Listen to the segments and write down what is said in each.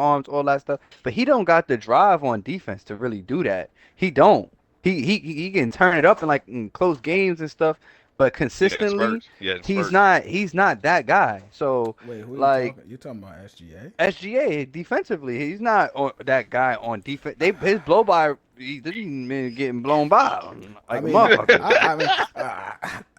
arms, all that stuff. But he don't got the drive on defense to really do that. He don't. He can turn it up in close games and stuff, but Yeah, consistently, spurts. Yeah, he's spurts. not he's not that guy. So Wait, who are you like talking? You talking about SGA? SGA defensively, he's not that guy on defense. His blow by, he didn't been getting blown by I like a mean, motherfucker.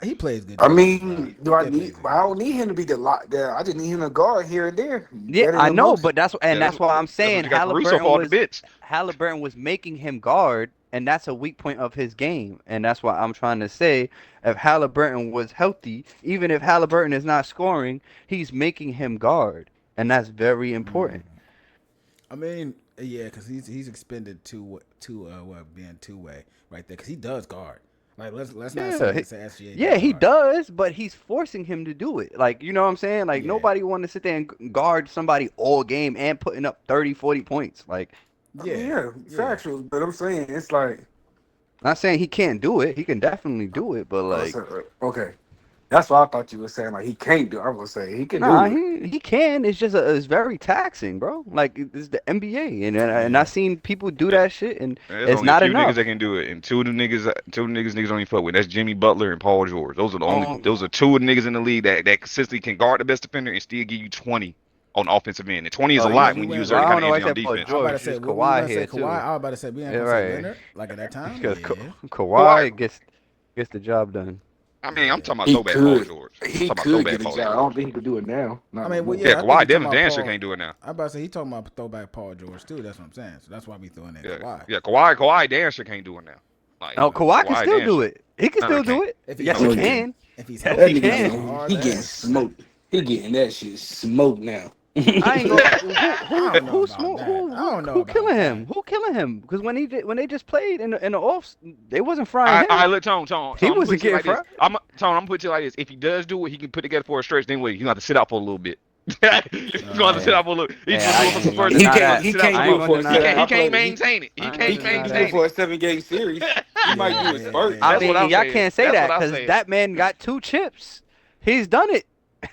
he plays good I defense, bro. mean, do I Kid need? plays good I don't defense. need him to be the lot there. I just need him to guard here and there, Yeah, better I than know, most. but that's Yeah, and that's why I'm that's what saying you got Caruso for all the bits. Halliburton was making him guard, and that's a weak point of his game, and that's why I'm trying to say if Halliburton was healthy, even if Halliburton is not scoring, he's making him guard, and that's very important. I mean, yeah, because he's expended what being two way right there because he does guard. Like let's not sit Yeah, here and say SGA yeah, don't he guard. does, but he's forcing him to do it. Like, you know what I'm saying? Like, Yeah, nobody want to sit there and guard somebody all game and putting up 30, 40 points. Like, I mean, yeah, yeah, yeah. factual. But I'm saying it's like, not saying he can't do it. He can definitely do it, but oh, like, so, okay, that's what I thought you were saying. Like he can't do. I was gonna say he can nah, do it. he can. It's just it's very taxing, bro. Like, it's the NBA, and I Yeah. seen people do Yeah, that shit, and there's it's only a not few niggas enough. that can do it, and two niggas don't even fuck with. That's Jimmy Butler and Paul George. Um, Those are two of the niggas in the league that consistently can guard the best defender and still give you 20 on the offensive end. And 20 is a well, lot We when you went. use well, every I kind don't of know. Why I engine on said Paul defense. I was about to George, say just what we Kawhi gonna say here Kawhi. too. I was about to say we ain't Yeah, gonna say right. Leonard like at that time. Because Yeah, Kawhi, Kawhi gets the job done. I mean, I'm yeah. talking about He throwback Paul could. George. I'm He talking about could throwback get a Paul job. I don't George. think he could do it now. I Not no mean, well, more. Yeah, yeah. I think Kawhi he talking Devin about damn sure Paul. can't do it now. I about to say he talking about throwback Paul George too. That's what I'm saying. So that's why we throwing in Yeah, Kawhi. yeah, Kawhi damn sure can't do it now. Like Oh, Kawhi can Kawhi still damn do sure. it. He can No, he still can't. do it. If he's Yes, he No, he healthy, can't. can. if he's Yes, That he healthy, nigga that's can. a getting hard he getting ask. smoked. He getting that shit smoked now. I ain't gonna. I don't know Who about smoke? that. I don't know Who about killing him? that. Who killing him? Because when they just played in the offs, they wasn't frying I him. look, Tone. He I'm gonna put wasn't it to you getting like this. fried. I'm gonna put it to you like this. If he does do it, he can put it together for a stretch. Then wait, he's gonna have to sit out for a little bit. He's gonna have to sit Yeah, out for a little. He's yeah. gonna I do it for ain't some even gonna first. He deny He's gonna have can't. to that. He sit out can't for a I do ain't it little. gonna for a deny seven. that. I He feel can't like maintain it. He I ain't gonna can't he can't deny do it that. maintain for it. a 7 game series. He might do it Yeah, spurts. I That's what mean, I'm y'all saying. can't say That's what that I'm because saying. that man got 2 chips. He's done it.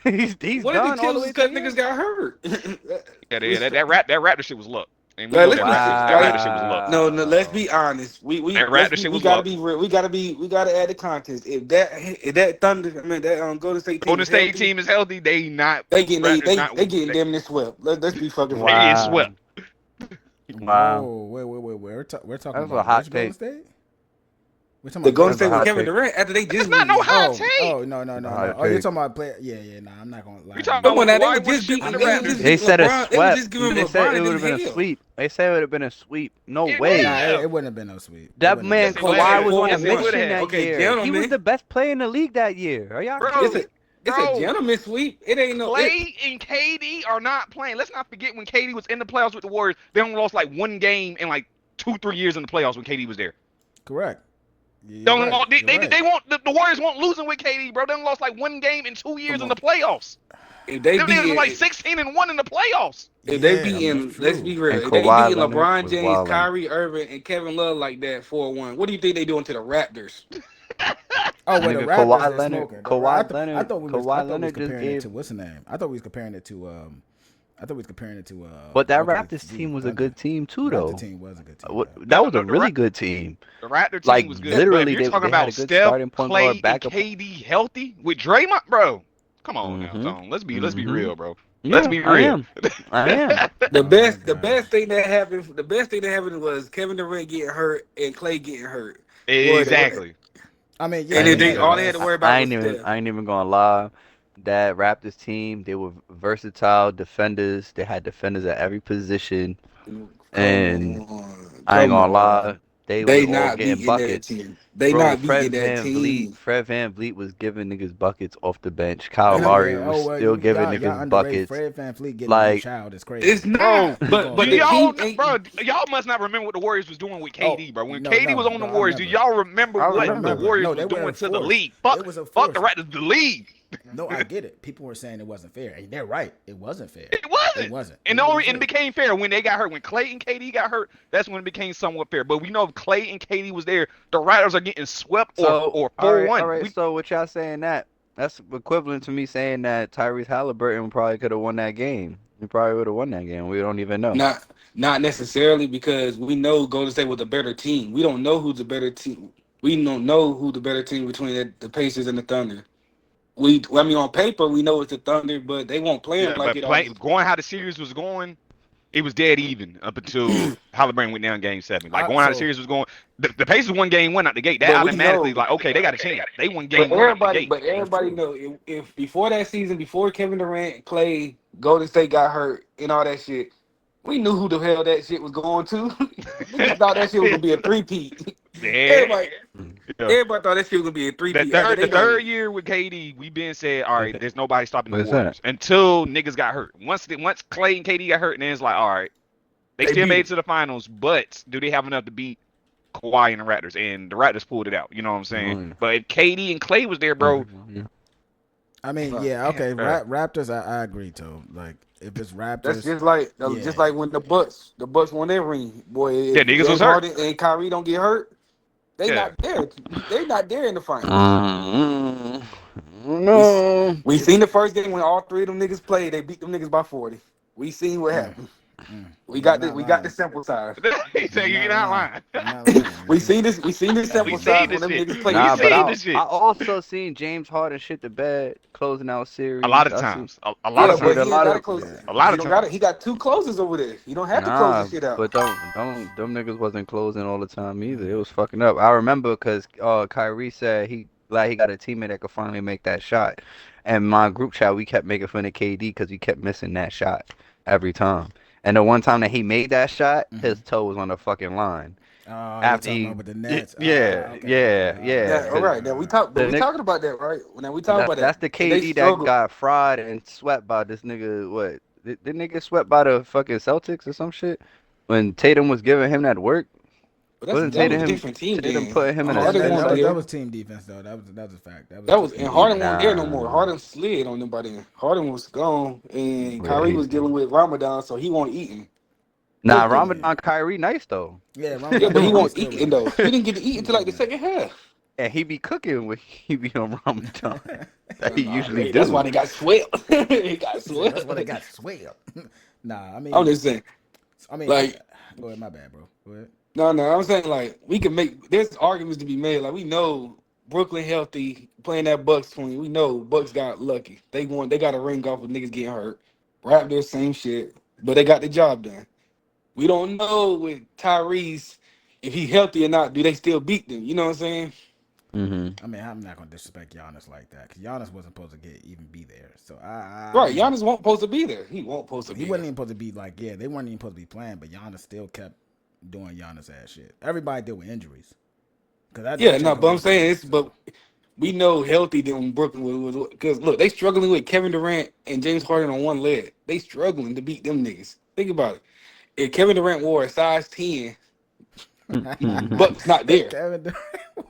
He's What if it done all the kills way us to because the niggas end. got hurt? Yeah, that Raptor shit was luck, and we Like, know let's that be That like Raptor shit was luck. no. Let's Wow. be honest. That Raptor shit We was gotta luck. be real. We gotta add the context. If that Thunder, I mean that Golden State team Golden is State healthy, team is healthy. They not Raptors not they getting they, damn near swept. Let's be fucking they real. get Wow. swept. Wow. Whoa, wait. We're talking That's a about hot which Golden take. State? We're talking The about Golden That's a State Golden with hot State. Kevin take. Durant after they That's just not no beat. hot Oh, take. no, no, That's a no, no. hot Oh, you're take. talking about player. Yeah, yeah, nah, I'm not gonna We lie to talking you. about Come on when now, they were Kawhi went just stripping beating. the They was Raptors. just They beating said a LeBron. They was sweep. just giving They said LeBron it and would them have been a hell. sweep. They said it would have been a sweep. No It Nah, would way. it, have. it wouldn't have been no sweep. It That wouldn't have been man Yes, no it sweep. would Okay, Kawhi have. was on a Yes, it would 4-1. mission have. that Okay, year. He was gentlemen. the best player in the league that year. Are y'all It's Bro, a crazy? it's a bro. gentleman sweep. It ain't no it. Clay and KD are not playing. Let's not forget when KD was in the playoffs with the Warriors. They only lost like one game in like 2, 3 years in the playoffs when KD was there. Correct. Yeah, They you're only right. lost, You're right. they won't the Warriors won't losing with KD, bro. They only lost like one game in 2 years Come in the on. playoffs. If they Them niggas were like beating 16-1 in the playoffs. if they Yeah, that's beating let's true. be real. And If they beating Kawhi Leonard LeBron was James, wilding. Kyrie Irving, and Kevin Love like that 4-1, what do you think they doing to the Raptors? Oh, well, the Nigga, Raptors is smoking. I Kawhi thought we was Leonard just comparing it gave. to what's the name? I thought we was comparing it to I thought we was comparing it to But that OKC Raptors team was a Thunder. good team The too, Raptor though. team was a good team What? though. That No, was a really good team. the Raptor Like team was good. But if literally, you're they talking they had a about good Steph, starting point guard, Clay, and backup. KD healthy with Draymond, bro, come on now, Mhm. Tone. Let's be Mhm. real, bro. Let's Yeah, be I real. am. I am. Oh my The gosh. best thing that happened was Kevin Durant getting hurt and Clay getting hurt. Exactly. I mean, I yeah, And ain't then they even had they the all gonna. they had to best. worry about was I Steph. ain't even gonna lie. That Raptors team, they were versatile defenders. They had defenders at every position, and I ain't Come gonna on. lie, they was They all not getting beating that buckets. team. They Bro, not beating that team. Fred Van Vliet was giving niggas buckets off the bench. Kyle And Lowry yeah, was oh well, still giving y'all niggas underrate buckets. Fred VanVleet getting a new Like, child is It's crazy. not. Bro, We gonna do But say the that. y'all, team ain't. bro? Y'all must not remember what the Warriors was doing with Oh KD, bro. When no, KD was on the I Warriors, do remember. y'all remember I I what the remember. remember. Warriors No, was they doing weren't to the forced. league? It was a Fuck the force. Raptors, the league. No, I get it. People were saying it wasn't fair, and they're right. It wasn't fair. It It wasn't. wasn't. And It wasn't it fair. became fair when they got hurt. When Clay and KD got hurt, that's when it became somewhat fair. But we know if Clay and KD was there, the Raptors are getting swept So, or all four right, all one. right. We So, what y'all saying that's equivalent to me saying that Tyrese Halliburton probably could have won that game. We probably would have won that game. We don't even know. Not necessarily because we know Golden State was a better team. We don't know who's the better team. We don't know who the better team between the Pacers and the Thunder. I mean, on paper we know it's the Thunder, but they won't play them Yeah, like but it always. going how the series was going, it was dead even up until Halliburton went down game 7. Like going how the So series was going, the Pacers won game 1 out the gate. That But we automatically know. like okay, they got a chance. They won But game 1 out the gate. that's everybody true. know if before that season, before Kevin Durant, Clay, Golden State got hurt, and all that shit, we knew who the hell that shit was going to. Niggas thought that shit was gonna be a three-peat. Yeah, Everybody, yeah. everybody thought that shit was gonna be a three-peat after The they third done. year with KD, we been said, all right, there's nobody stopping the What's that? Warriors until niggas got hurt. Once Clay and KD got hurt, and then it's like, all right, they They still beat made him. it to the finals, but do they have enough to beat Kawhi and the Raptors? And the Raptors pulled it out. You know what I'm saying? Mm. But if KD and Clay was there, bro, I mean, Fuck. yeah, okay. man, Raptors, I agree too. Like, if it's That's Raptors, just yeah, like when the Bucks won their ring. Boy, yeah, if niggas was James hurt. Harden and Kyrie don't get hurt, they Yeah, not there. They not there in the finals. Mm, We no. we it's seen the first game when all three of them niggas played. They beat them niggas by 40. We seen what mm, happened. mm. We You're got the not we got the lying. sample size. he said You're you're not not lying. lying. You're not lying, We man. seen this. We seen this We sample seen size when this them shit. niggas played We Nah, each but other. seen I this I shit also seen James Harden shit the bed closing out a lot series. of I see. times. A lot I of Yeah, see but a he times. ain't lot got to of close. A lot He of don't got it. times. He got two closers over there. He don't have to close this nah, shit out. but don't them niggas wasn't closing all the time either. It was fucking up. I remember because Kyrie said he glad he got a teammate that could finally make that shot. And my group chat we kept making fun of KD because he kept missing that shot every time. And the one time that he made that shot, his toe was on the fucking line. Oh, you're After talking about he, with the Nets. yeah, Okay. yeah, yeah, Yeah, all because right. Now we talk, but the we Nick. talking about that, right? Now we talk about that. That's the And they KD that struggle, got fried and swept by this nigga. What? Didn't they get swept by the fucking Celtics or some shit? When Tatum was giving him that work, but wasn't that was Tatum a him different team Tatum then. putting him in a Harden That, won't that was side? that there. was team defense though. That was a fact. That was That a was team and defense. Harden wasn't there no more. Nah, Harden slid on them by then. Harden was gone, and yeah, Kyrie was dealing with Ramadan, so he won't eating. nah. Both of them. Yeah, Ramadan Kyrie nice though, yeah. Yeah, but he Ramadan is won't cool eat with it though. that. He didn't get to eat He until cool like the with second half. and he be cooking when he be on Ramadan. that. That he Nah, usually that's why do. they got swept. They got He said that's swept. why they got swept. Nah, I'm just saying, I like, go ahead. My bad, bro. Go ahead. no, I'm saying like we can make there's arguments to be made. Like we know Brooklyn healthy playing that Bucks twin. We know Bucks got lucky. They got a ring off with niggas getting hurt. Raptors same shit, but they got the job done. We don't know with Tyrese if he healthy or not. Do they still beat them? You know what I'm saying? Hmm. I mean, I'm not gonna disrespect Giannis like that because Giannis wasn't supposed to even be there. So Right, Giannis won't supposed to be there. He won't supposed to he be wasn't there. even supposed to be like, yeah, they weren't even supposed to be playing, but Giannis still kept doing Giannis ass shit. Everybody did with injuries because that Yeah, shit no, but I'm goes saying deep. it's but we know healthy than Brooklyn was because look, they struggling with Kevin Durant and James Harden on one leg. They struggling to beat them niggas. Think about it. If Kevin Durant wore a size 10, Bucks not there. Kevin Durant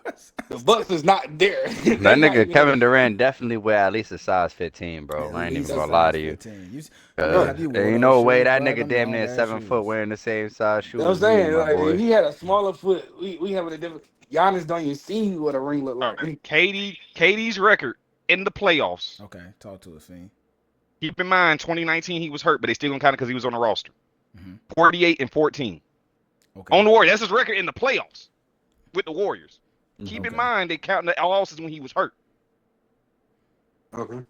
was The Bucks is not there. That They not nigga even Kevin Durant definitely wear at least a size 15, bro. at I ain't even least a that's gonna lie size to you. 15. I mean, right. have you wore Ain't those no way shoes, that bro? nigga Them damn long near ass 7 foot shoes. wearing the same size You know what I'm shoes as you, saying? my Like if boy. he had a smaller foot, we having a different Giannis don't even see what a ring look All like. right. KD's record in the playoffs. Okay, talk to us, Fiend. Keep in mind, 2019 he was hurt, but they still gonna count it because he was on the roster. Mm-hmm. 48 and 14 Okay, on the Warriors. That's his record in the playoffs with the Warriors. Keep in okay, mind they count the losses when he was hurt. Okay.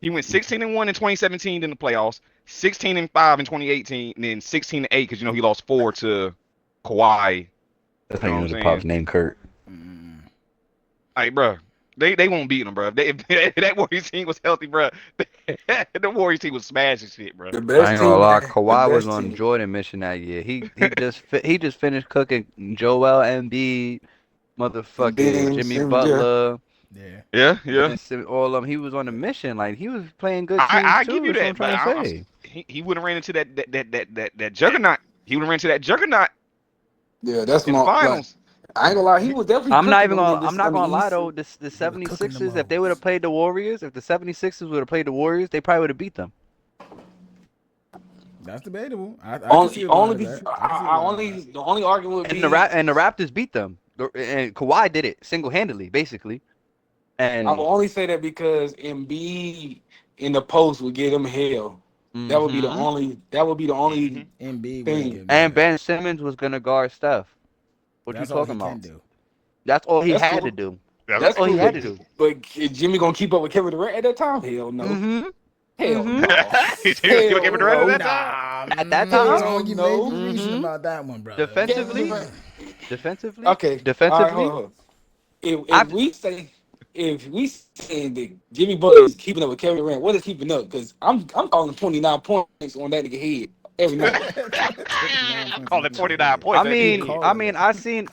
He went 16 and 1 in 2017 in the playoffs, 16 and 5 in 2018, and then 16 and 8 because he lost 4 to Kawhi. That's You know what name I'm was a pops saying? named Kurt. mm Like, bro, they won't beat him, bro. If that Warriors team was healthy, bro, the Warriors team was smashing shit, bro. The I best ain't gonna team, lie, the Kawhi was best on team. Jordan mission that year. He just finished cooking Joel Embiid, And motherfucking Ben Jimmy Simmons, yeah. Butler, yeah. Yeah, yeah. Ben Simmons, all of them. He was on a mission. Like he was playing good teams I give too. you That's what I'm that, but trying to say. he would have ran into that juggernaut. He would have ran into that juggernaut Yeah, that's in the my like finals. I ain't gonna lie, he was definitely cooking them I'm niggas not on the gonna lie East. though. The He was cooking them 76ers, if they would hoes. have played the Warriors, if the 76ers would have played the Warriors, they probably would have beat them. That's debatable. I can see Only, where only, Giannis at. I can see I where only, Giannis at. the only argument would And be, the Raptors beat them. And Kawhi did it single handedly, basically. I will And only say that because Embiid in the post would give them hell. That would be the Mm-hmm. only. That would be the only Mm-hmm. Embiid wouldn't thing. give me And that. Ben Simmons was gonna guard Steph. What you That's all talking he can about? do. That's all he That's had to cool. do. That's That's That's all he cool. had to do. But is Jimmy gonna keep up with Kevin Durant at that time? Hell no. Mm-hmm. Hell Mm-hmm. no. He's gonna give it Hell to Red at Oh no. that time. nah, At that time. Hell you may be no. reaching Mm-hmm. about that one, brother. Kevin Defensively. Durant. Defensively. Okay. All right. Defensively. Hold on. If I we saying that Jimmy Butler is keeping up with Kevin Durant, what is keeping up? Because I'm calling 29 points on that nigga head every night. 29 I'm points on calling that nigga 29 head. points I at He the mean, end. I calling mean, it. I've seen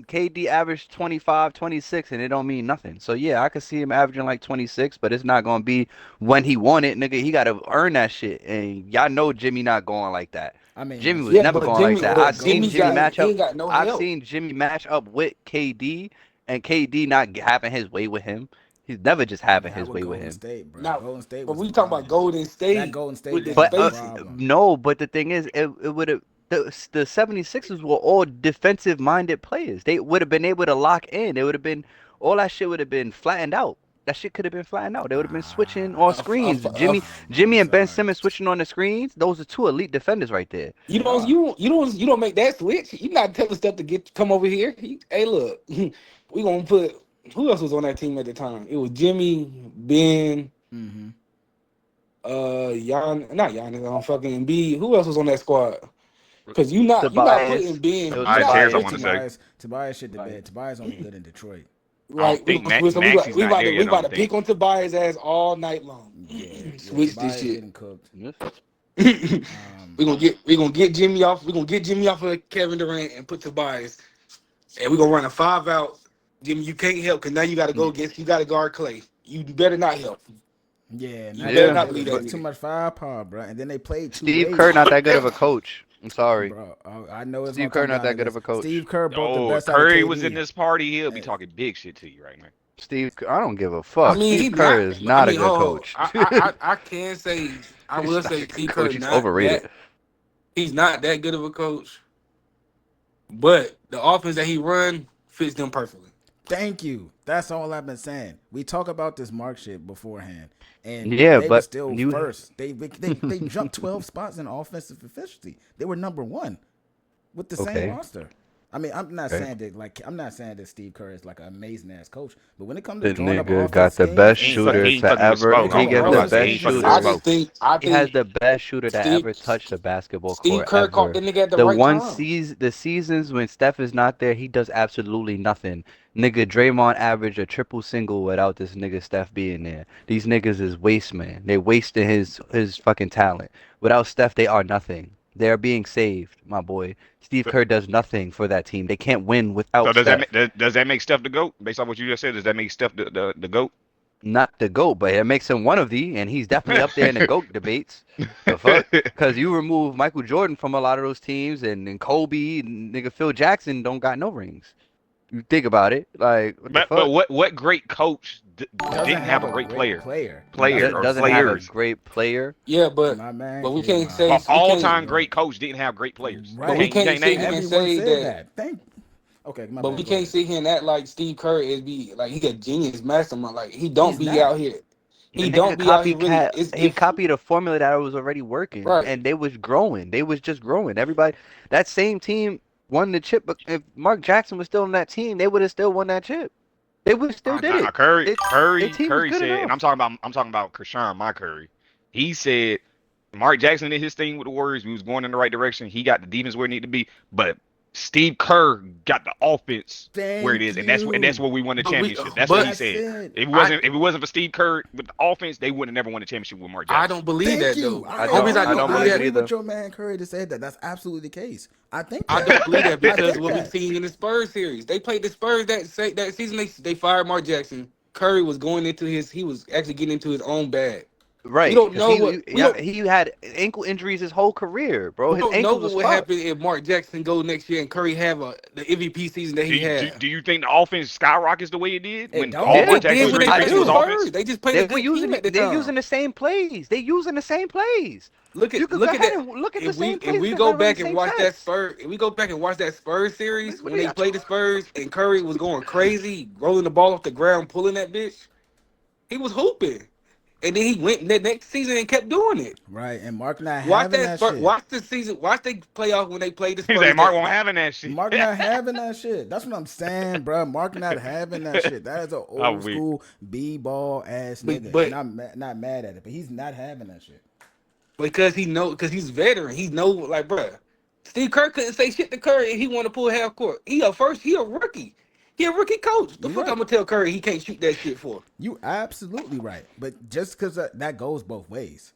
KD average 25, 26, and it don't mean nothing. So yeah, I could see him averaging like 26, but it's not gonna be when he want it, nigga. He gotta earn that shit, and y'all know Jimmy not going like that. I mean, Jimmy it's was Yeah, never it's but going like it's Jimmy, that. all I've but seen Jimmy Jimmy got goldie. match he up. ain't got no I've help. seen Jimmy match up with KD, and KD not having his way with him. He's never just having Not his with way with Golden him. State, bro. Now, Golden State but was a we talking about problem. Golden That State Golden State with the game But was a spacing. problem. no, but the thing is, it would have the 76ers were all defensive minded players. They would have been able to lock in. They would have been all that shit would have been flattened out. That shit could have been flattened out. They would have been switching on screens. I'm Jimmy and Ben sorry. Simmons switching on the screens. Those are two elite defenders right there. You They don't are. you don't make that switch. You not telling stuff to get come over here. Hey, look, we gonna put who else was on that team at the time? It was Jimmy, Ben, Mm-hmm. Not Giannis, fucking Embiid. Who else was on that squad? Because you not putting Tobias. Ben. It was You Tobias not Harris, I Tobias. want to switching. say. Tobias shit the Tobias. bed. Tobias only good in Detroit. I don't Right, we think gonna switch. So Maxi's not there we yet. I about to don't think. pick on Tobias ass all night long. Yeah. Switch this Tobias shit. getting cooked. Yes. Um, We gonna get Jimmy off. We gonna get Jimmy off of Kevin Durant and put Tobias, and we gonna run a 5 out. Jimmy, you can't help because now you got to go against. You got to guard Clay. You better not help. yeah, You not better Yeah, that. not It was leave that but just too nigga. much firepower, bro. And then they played too Steve late, Kerr not that good of a coach. I'm sorry. bro. I know it's gonna Steve Kerr come not down that to good of this. a coach. Steve Kerr brought the Oh, if best out of Curry was in KD. this party, he'll be Hey, talking big shit to you right now. I don't give a I fuck. mean, Steve he Kerr not. is I not a mean, good oh, coach. I can say I He's will not say a good Steve Kerr coach. He's not overrated. that. He's not that good of a coach, but the offense that he run fits them perfectly. thank you. That's all I've been saying. We talk about this Mark shit beforehand, and Yeah, they were but still you first. They jumped 12 spots in offensive efficiency. They were number one with the same okay? roster. I mean, Okay. I'm not saying that Steve Kerr is like an amazing ass coach, but when it comes to The drawing up nigga offense got the schemes best He and ain't, fuck, shooter he setting, ain't to fucking with ever. when it Spo. comes He to I'm gives gonna the about to offensive say he best ain't schemes and fucking with I shooter. Spo. just schemes, think I He has think the best shooter that Steve ever touched a basketball Steve court Kerr caught the ever. nigga at the The right one time. season, the seasons when Steph is not there, he does absolutely nothing. Nigga, Draymond averaged a triple single without this nigga Steph being there. These niggas is waste man. They wasting his fucking talent. Without Steph, they are nothing. They are being saved, my boy. Steve So, Kerr does nothing for that team. They can't win so without does that Steph. make does that make Steph the goat? Based on what you just said, does that make Steph the goat? Not the GOAT, but it makes him one of the, and he's definitely up there in the GOAT debates. The fuck? Because you remove Michael Jordan from a lot of those teams, and Kobe, and nigga Phil Jackson don't got no rings. You think about it, like what the But fuck? what great coach doesn't didn't have have a a great great player, player, and that's player what I'm or Doesn't have a saying. players? great player. Yeah, My man but we came can't out. say we All can't time Look, great coach didn't have great players. but we right. You can't can't sit name here one. and Everyone say said that. that. Okay, my But we bad. Go can't ahead. sit here and act like Steve Kerr is be like he a genius mastermind. Like he don't He's be not. out here. The He nigga don't be out here really. copycat. It's He if copied a formula that was already working, right. and they was growing. They was just growing. Everybody, that same team won the chip. But if Mark Jackson was still on that team, they would have still won that chip. They would have still I, did Nah, it. Curry, The Curry, team was Curry good said, and enough. I'm talking about Krishan, my Curry. He said Mark Jackson did his thing with the Warriors. We was going in the right direction. He got the defense where it needed to be, but Steve Kerr got the offense where it Thank is, and that's you. where we won the but we championship. That's what he but That's said. it. I If it wasn't for Steve Kerr with the offense, they would have never won the championship with Mark I Jackson. don't believe Thank that you. though. I Only don't. reason I I I don't don't believe believe agree that it with either. your man Curry to say that. That's absolutely the case. I think I that. don't believe that I because think what we that. seen in the Spurs series, they played the Spurs that season. They fired Mark Jackson. Curry was going into his. He was actually getting into his own bag. We Right, don't because know what we yeah, don't. he had ankle injuries his whole career, bro. We His don't know ankles what was would fucked. happen if Mark Jackson go next year and Curry have the MVP season that he had. Do you think the offense skyrockets the way it did It when all don't. Mark Yeah, It did Jackson when really they I brings played to the his do. offense? Spurs. They just played a They were good team using at the they're time. using the same plays. They using the same plays. You could go Look at ahead that. and look at the same If plays. You we could go run the back and same watch that sets. Spurs, if we go back and watch that Spurs series What when are they y'all played the talking? Spurs and Curry was going crazy, rolling the ball off the ground, pulling that bitch, he was hooping. and then he went the next season and kept doing it. Right, and Mark not Watch having that that Spurs. shit. Watch the season. Watch the playoff when they played the He Spurs. said Mark won't having that shit. Mark not having that shit. That's what I'm saying, bro. Mark not having that shit. That is an I'm old weak. school b-ball ass nigga. But And I'm not mad at it, but he's not having that shit. because he's veteran. He know, like, bruh. Steve Kerr couldn't say shit to Curry and he want to pull half court. He a rookie. He a rookie coach. The You fuck right. I'm gonna tell Curry he can't shoot that shit for? You absolutely right. But just because that goes both ways.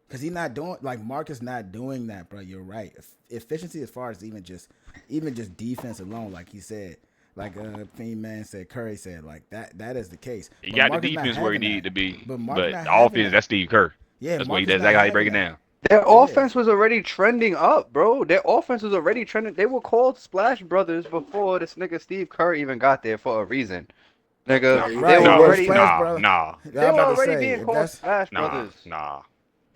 Because he's not doing, like, Mark is not doing that, bro. You're right. Efficiency as far as even just defense alone, like he said, like Fiend Man said, Curry said, like, that is the case. He But got Mark the is not defense where he having needed that. to be, But Mark but not the having offense, that. that's Steve Kerr. Yeah, That's Mark is that's not how he break it having down. Their Yeah. offense was already trending up, bro. Their offense was already trending. They were called Splash Brothers before this nigga Steve Kerr even got there for a reason. Nigga, Right. they Right, were it Nah, was already Splash Brother. nah, Yeah, they I'm were about to already say, being if called that's Splash nah, Brothers. nah.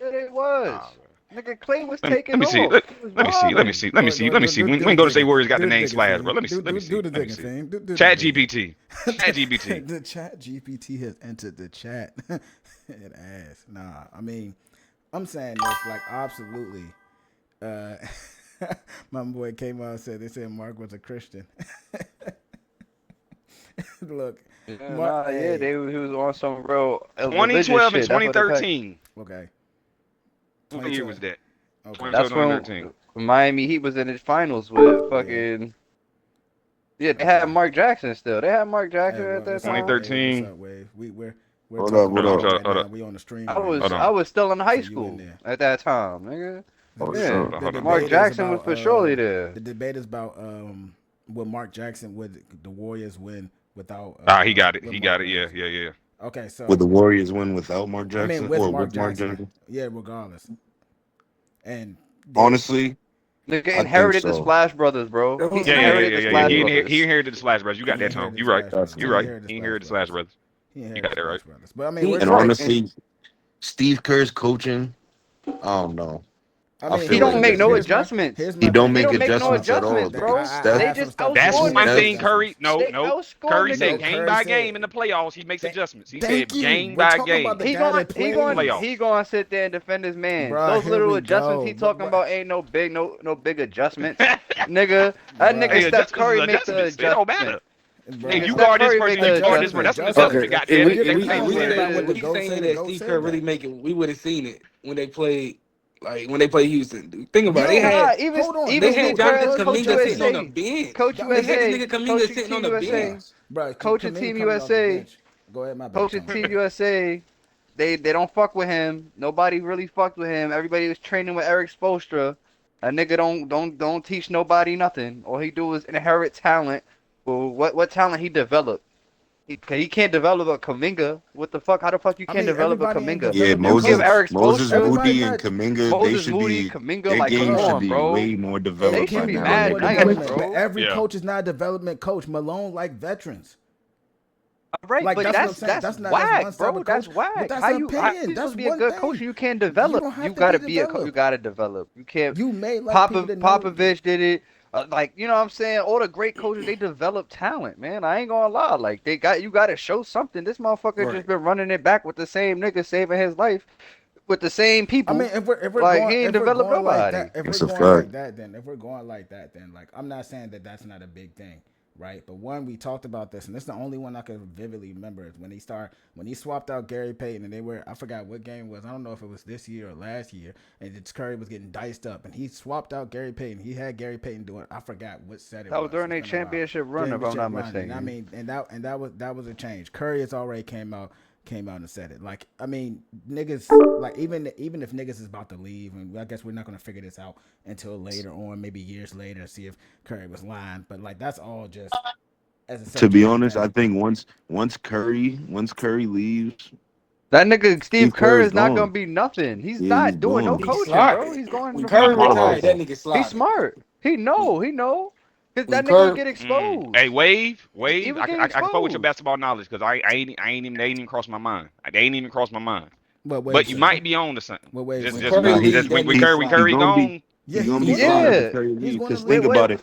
Yeah, they was. Nah. Nigga, Clay was Let taking me see. off. He was Let me wilding. see. Go ahead, Let me see. When do the Golden State digging. Warriors got Do the the name digging, Splash, bro. Fiend. Let me see. Let me see. Do the Let me digging, see. Fiend. Do the Chat digging. GPT. Chat GPT. The chat GPT has entered the chat. It ass. Nah, I mean, I'm saying this, like, absolutely. Uh, my boy came out and said, they said Mark was a Christian. Look, Yeah, Mark, nah, yeah, hey, he was on some real religious 2012 and shit. That's what they packed. 2013. okay, What year 2012. was that? Okay, 2012, That's when 2013. Miami Heat was in the finals with yeah, fucking. Yeah, they had okay. Mark Jackson still. They had Mark Hey, Jackson at that what's up, time. Wave? What's 2013. up, Wave? We're What up? talking What Hold on, about up? it right hold now. on, We on the stream I right was hold now, I on. was still in high so you in school there. at that time, nigga. Oh, Yeah, sure. The Hold on. Mark debate is Jackson was about for surely there. the debate is about would Mark Jackson would the Warriors win without Ah, he got it. with He Mark got it. Yeah, Jackson. yeah, yeah. Okay, Would so the Warriors win without Mark I mean Jackson with or Mark with Mark Jackson, Jackson? yeah, regardless. And did Honestly, Nigga I think inherited the so. Splash Brothers, bro. That's what I'm He Yeah, yeah, saying. yeah, inherited yeah, the yeah, yeah. Splash yeah, He Brothers. inherited the Slash Brothers. You got he that, Tone. inherited the You right. Splash That's Brothers. You He right. inherited the He Splash inherited the Slash Brothers. Brothers. He You inherited got the that right. Splash Brothers. But I mean, we're and Right. talking. And honestly, Steve Kerr's coaching, I don't know. I I mean, He feel don't like make that's no here's my adjustments. here's he my don't He thing. make don't make no adjustments at all. adjustments, bro. Steph, They I have some just stuff to That's say outscored with one his Steph, thing, niggas. Curry. adjustments. No, They no. outscored Curry No, said niggas. game Curry by said. game in the playoffs, he makes Th- adjustments. He Thank said you. game We're by talking about game the He guy going that he going plays. he playoffs. going to sit there and defend his mans. Bruh, Those here little we adjustments go. he talking about ain't no big adjustments, nigga. That Bruh, nigga Hey, Steph adjustments is Curry make the adjustments. It don't matter. adjustment. Hey, bruh. Nigga you Steph guard this Curry person make and you the guard this Adjustment, person. adjustment. That's an adjustment. okay, adjustment. God if damn we it. if You we Every if time can't you we say worry that. about saying what the if we GOAT saying say. The that GOAT Steve said Kerr really that. making, we would have seen it when they played, like when they played Houston. Think about it. They Yo, nah, had hold on. they even No, had Steve no, no, Kerr, Jonathan real, no, Coach Kaminga jump sitting in. on the USA, bench. Coach That They makes had this USA, nigga Kaminga coaching sitting on Team the nah, USA, bench. bro. coaching Kaminga Team coming off the USA, bench. Go ahead, my bad, coaching Tone. Team USA. They don't fuck with him. Nobody really fucked with him. Everybody was training with Eric Spoelstra. A nigga don't teach nobody nothing. All he do is inherit talent. Well, what talent he developed? He can't develop a Kaminga. What the fuck? How the fuck you I can't mean, develop a everybody ain't Kaminga? yeah, developing You give Moses, coach. Eric Moses Spoelstra, Everybody Moody and not. Kaminga, Moses Moody, Kaminga. their Like, come game should on, be bro. way more They developed should by be It could now. be mad more nice, development, but bro. every Yeah. coach is not a development coach. Malone like veterans. Right, Like but that's what I'm saying. that's That's one whack, type bro. of That's coach, but whack. that's an How opinion. you supposed That's to be a one good coach thing. and you can't You develop? don't have You to be gotta be you developed. gotta develop. You can't. You may like people that know. Popovich did it. Like you know what I'm saying? All the great coaches they develop talent, man. I ain't gonna lie. Like you gotta show something. This motherfucker Right. just been running it back with the same nigga saving his life with the same I mean, people. if we're Like he going ain't developed nobody. It's a fact. if we're going like that, then like I'm not saying that that's not a big thing, right? But one, we talked about this, and this is the only one I can vividly remember is when he swapped out Gary Payton, and I forgot what game it was. I don't know if it was this year or last year, and Curry was getting diced up, and he swapped out Gary Payton. He had Gary Payton doing, I forgot what set it That was was. during It's a been a while. championship run, if I'm Championship not run, and I mistaken. mean, that was a change. Curry has already came out and said it. Like, I mean, niggas, like, even if niggas is about to leave, and I guess we're not gonna figure this out until later on, maybe years later, to see if Curry was lying. But like, that's all just as a To be secondary honest, I thing. think once Curry leaves, That nigga Steve Steve Kerr Kerr is is not gonna gone. be nothing. He's Yeah, he's not doing no gone. He coaching, bro. sloppy. He's going When to be Curry playing. retired, that nigga He's sloppy. smart. He When, know. He know. Cause when that nigga would Curry, get Hey, exposed. Wave, He Wave. would I get can I can fuck with your exposed. basketball knowledge because I ain't even they ain't even crossed my mind. They ain't even crossed my mind. What But Wave you when, say? might be on to something. What Wave Just when say? just Curry Nah, just he just leave, that when nigga he Curry he sloppy. Curry gonna be gone. Yeah, he he's gonna be gonna gone leave. after Yeah. Curry He's leaves. gonna Cause think Wait, leave. wait. about it.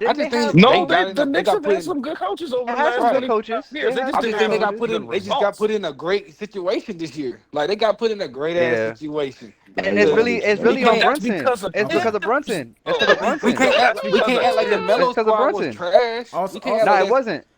Didn't they I just have? think they No, got the enough. They Knicks got have put had in. some good coaches over They the had last some Right. good 25 coaches. They years. They had just I some just good didn't think have they the, got coaches. put the in. They just got results. put in a great situation this year. Like they got put in a great ass Yeah. situation. And Hey, To it's we really But on can't that's Brunson. because of It's okay. because of Tibbs. Brunson. It's because Oh, of We Brunson. can't that's act. We because can't of act like the It's Melo Tibbs. because of squad was Brunson. trash. We Also, can't act No, like it that. wasn't.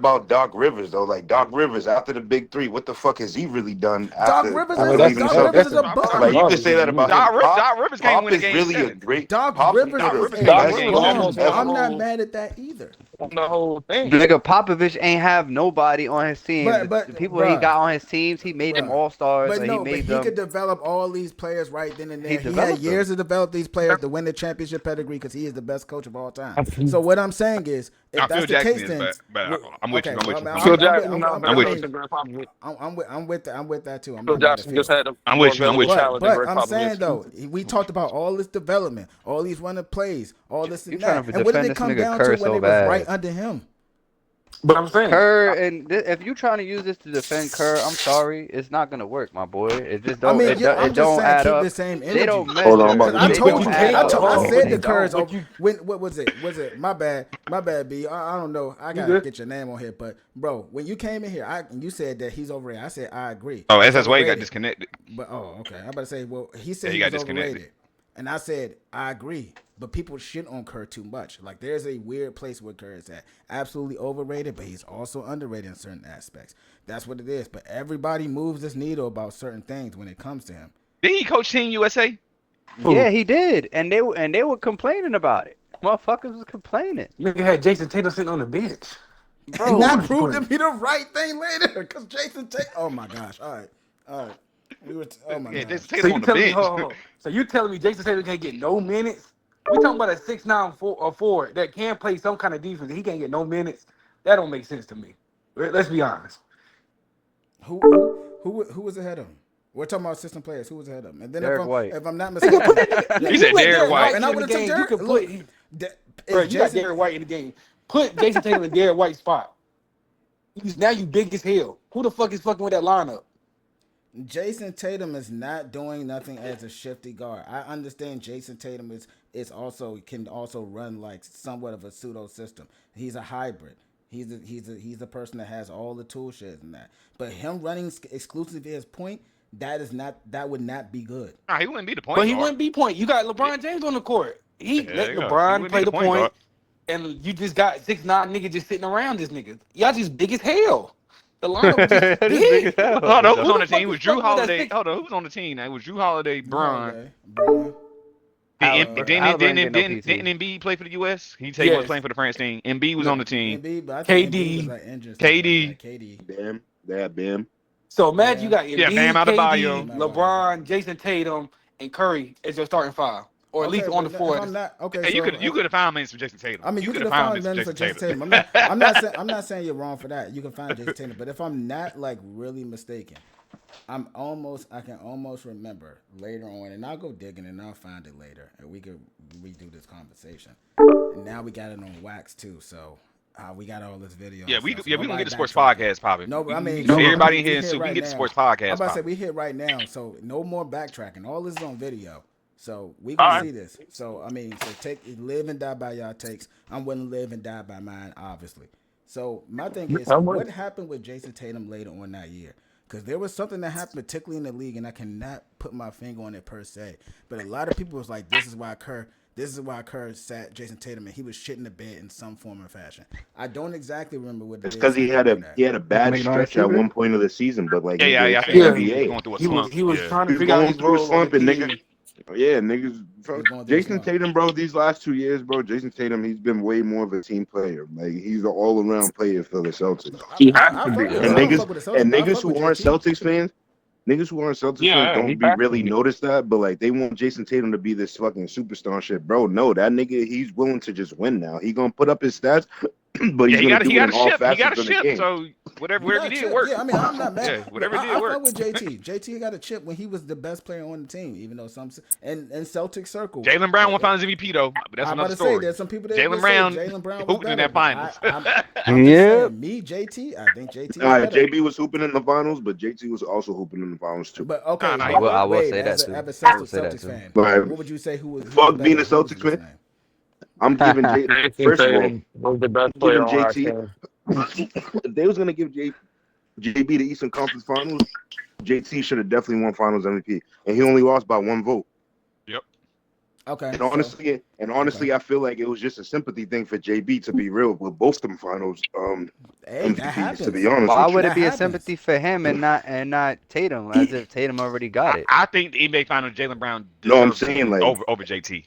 about Doc Rivers though. Like Doc Rivers after the big three, what the fuck has he really done Doc after Rivers I know after is a leaving the Doc Celtics? Rivers is a I bum. Like you mean, can say that about him. Doc Rivers can't Pop win a is game really a seven. great Doc Pop's Rivers one Doc of is the Rivers a can't win a best game Doc seven. bum. almost won a ever. I'm not whole. mad at that either. on the whole thing. Nigga, Popovich ain't have nobody on his team. The people he bruh, got on his teams, he made them bruh. all stars. But Or he no, but made he could them. develop all these players right then and He there. He had developed years them. to develop these players to win the championship pedigree because he is the best coach of all time. So what I'm saying is, if Now that's Phil the Jackson case, is, then but I'm with you. okay. I'm with Well, you. I'm Phil with you. Jackson is not a I'm better with coach you. than Greg Popovich. I'm with that too. I'm Phil not mad at Jackson just Phil. had a I'm more with you. I'm available with you. talent than But Greg I'm saying Popovich. though, we talked about all this development, all these running plays, all this You and trying that, to and what did defend it this come nigga down to Kerr when so it was right bad? under him? But I'm saying, Kerr and if you trying to use this to defend Kerr, I'm sorry, it's not gonna work, my boy. It just I don't. mean, It yeah, do, I'm it just don't saying add keep the up. same They energy. don't Hold on, I'm measure. about to I use They told don't you, my add up, I bro. said They the but Curry's don't. over. you What was it? My bad, B. I don't know. I you gotta good? get your name on here, but bro, when you came in here, and you said that he's overrated. I said I agree. Oh, He's SSY got overrated. disconnected. But okay, I'm about to say, well, he Yeah, said he he got was disconnected. overrated, and I said I agree. But people shit on Kerr too much. Like there's a weird place where Kerr is at. Absolutely overrated, but he's also underrated in certain aspects. That's what it is. But everybody moves this needle about certain things when it comes to him. Did he coach Team USA? Who? Yeah, he did, and they were complaining about it. Motherfuckers was complaining, Nigga had Jason Tatum sitting on the bench. And Who bro. that watched the proved to play? be the right thing later. Cause Jason Tate. Oh my gosh. All right. Oh my Yeah, gosh. Jason So Tatum you on the telling me, bench. hold on. So you telling me Jason Tatum can't get no minutes? We talking about a 6'9" forward that can play some kind of defense. He can't get no minutes. That don't make sense to me. Let's be honest. Who was ahead of him? We're talking about system players. Who was ahead of him? And then Derek White. if I'm not Nigga, put mistaken, that nigga. yeah, He You said let Derek Derek White. White and I in would the have took game. You Derek. can Look, put, bro. is You got Jason Derek White in the game. Put Jason Tatum in Derek White's spot. Now you big as hell. Who the fuck is fucking with that lineup? Jason Tatum is not doing nothing as a shifty guard. I understand Jason Tatum is also can also run like somewhat of a pseudo system. He's a hybrid. He's a person that has all the tool sheds and that. But him running exclusively as point, that would not be good. Nah, he wouldn't be the point But he guard. wouldn't be point. You got Yeah, LeBron James on the court. He there let you go. He LeBron wouldn't be play the the point point, guard. and you just got 6'9" nigga just sitting around this nigga. Y'all just big as hell. The lineup was just That is big as big. hell. Hold on, who was Who on the the team? fuck It is was Drew fucking with that Holiday. six? Hold on, who was on the team? Now? It was Drew Holiday, Bron. Holiday, Bron, Halliburton get no Didn't PT. Embiid play for the U.S.? He said he was Yes. playing for the France team. Embiid was no, on the team. Embiid, but I think Embiid was KD. like injured stuff like that. KD. KD, Bam. That Bam. So imagine you Bam, got Yeah, Bam Embiid, Adebayo. KD, Bam Adebayo. LeBron, Jason Tatum, and Curry as your starting five, or at Okay, least on the but if floor. I'm not okay, Hey, so you could have found minutes for Jason Tatum. I mean, You you could could have have found found minutes for minutes for Jason Jason Tatum. Tatum. I'm not saying you're wrong for that. You can find Jason Tatum, but if I'm not like really mistaken, I can almost remember later on, and I'll go digging and I'll find it later, and we could redo this conversation. And now we got it on wax too, so we got all this video Yeah, and stuff. So we gonna nobody get the sports backtracking. podcast popping. No, but I We mean, can see I everybody in mean, we here, here so we can right get the now. sports I'm podcast about to say popping. we hit right now, so no more backtracking. All this is on video. So we All gonna right. see this. So I mean, so live and die by y'all takes. I'm willing to live and die by mine, obviously. So my thing is, I'm what with happened with Jason Tatum later on that year? Because there was something that happened, particularly in the league, and I cannot put my finger on it per se. But a lot of people was like, this is why Kerr sat Jason Tatum, and he was shitting the bed in some form or fashion. I don't exactly remember what it It's is because that happened. he had a bad Making all right, stretch at Steven? one point of the season, but like Yeah, nigga, yeah, I it's the think Yeah, he was NBA. going through a he was slump. he was Yeah. trying to He was figure out going his through a role on the slump, and nigga, team. yeah, niggas. He's going through a Jason slump. Tatum, bro, these last 2 years, bro, Jason Tatum, he's been way more of a team player. Like he's an all around player for the Celtics. He has to be. And I don't niggas fuck with the Celtics, and but I niggas fuck who with aren't JT. Celtics fans Yeah, he don't be has to really be. notice that, but like they want Jason Tatum to be this fucking superstar shit, bro. No, that nigga, he's willing to just win now. He gonna put up his stats, but Yeah, he's gonna do he it got in a all ship. He got a facets of the ship. game. So He whatever got he a did chip. worked. Yeah, I mean, I'm not mad. Yeah, Look, whatever he did I fuck worked. with JT. JT got a chip when he was the best player on the team, even though some in Celtic circles. Jalen Brown won Finals MVP though, but that's I'm about another to say story. there's some people that Jalen would say Brown Jalen Brown was hooting in better, that but finals. I'm just Yep. saying me JT. I think JT is better. JB was hooping in the finals, but JT was also hooping in the finals too. But Nah, okay, nah, I he will. was. I will wait. say that As too. a I will say that Celtics too. fan, Like, what would you say? Who was fuck being better? a Who was the Celtics best fan. name? I'm giving J. Jason First of all, Tatum was the best I'm player giving on our JT. team. If they was gonna give JB the Eastern Conference Finals, JT should have definitely won Finals MVP, and he only lost by one vote. Yep. Okay, And so okay. honestly, I feel like it was just a sympathy thing for JB to be real with both them Finals Hey, that MVPs. To be happens. honest Why with would you, it That be a happens. sympathy for him and not Tatum, as if Tatum already got it? I think the NBA Finals Jalen Brown no, I'm deserves it saying like over JT.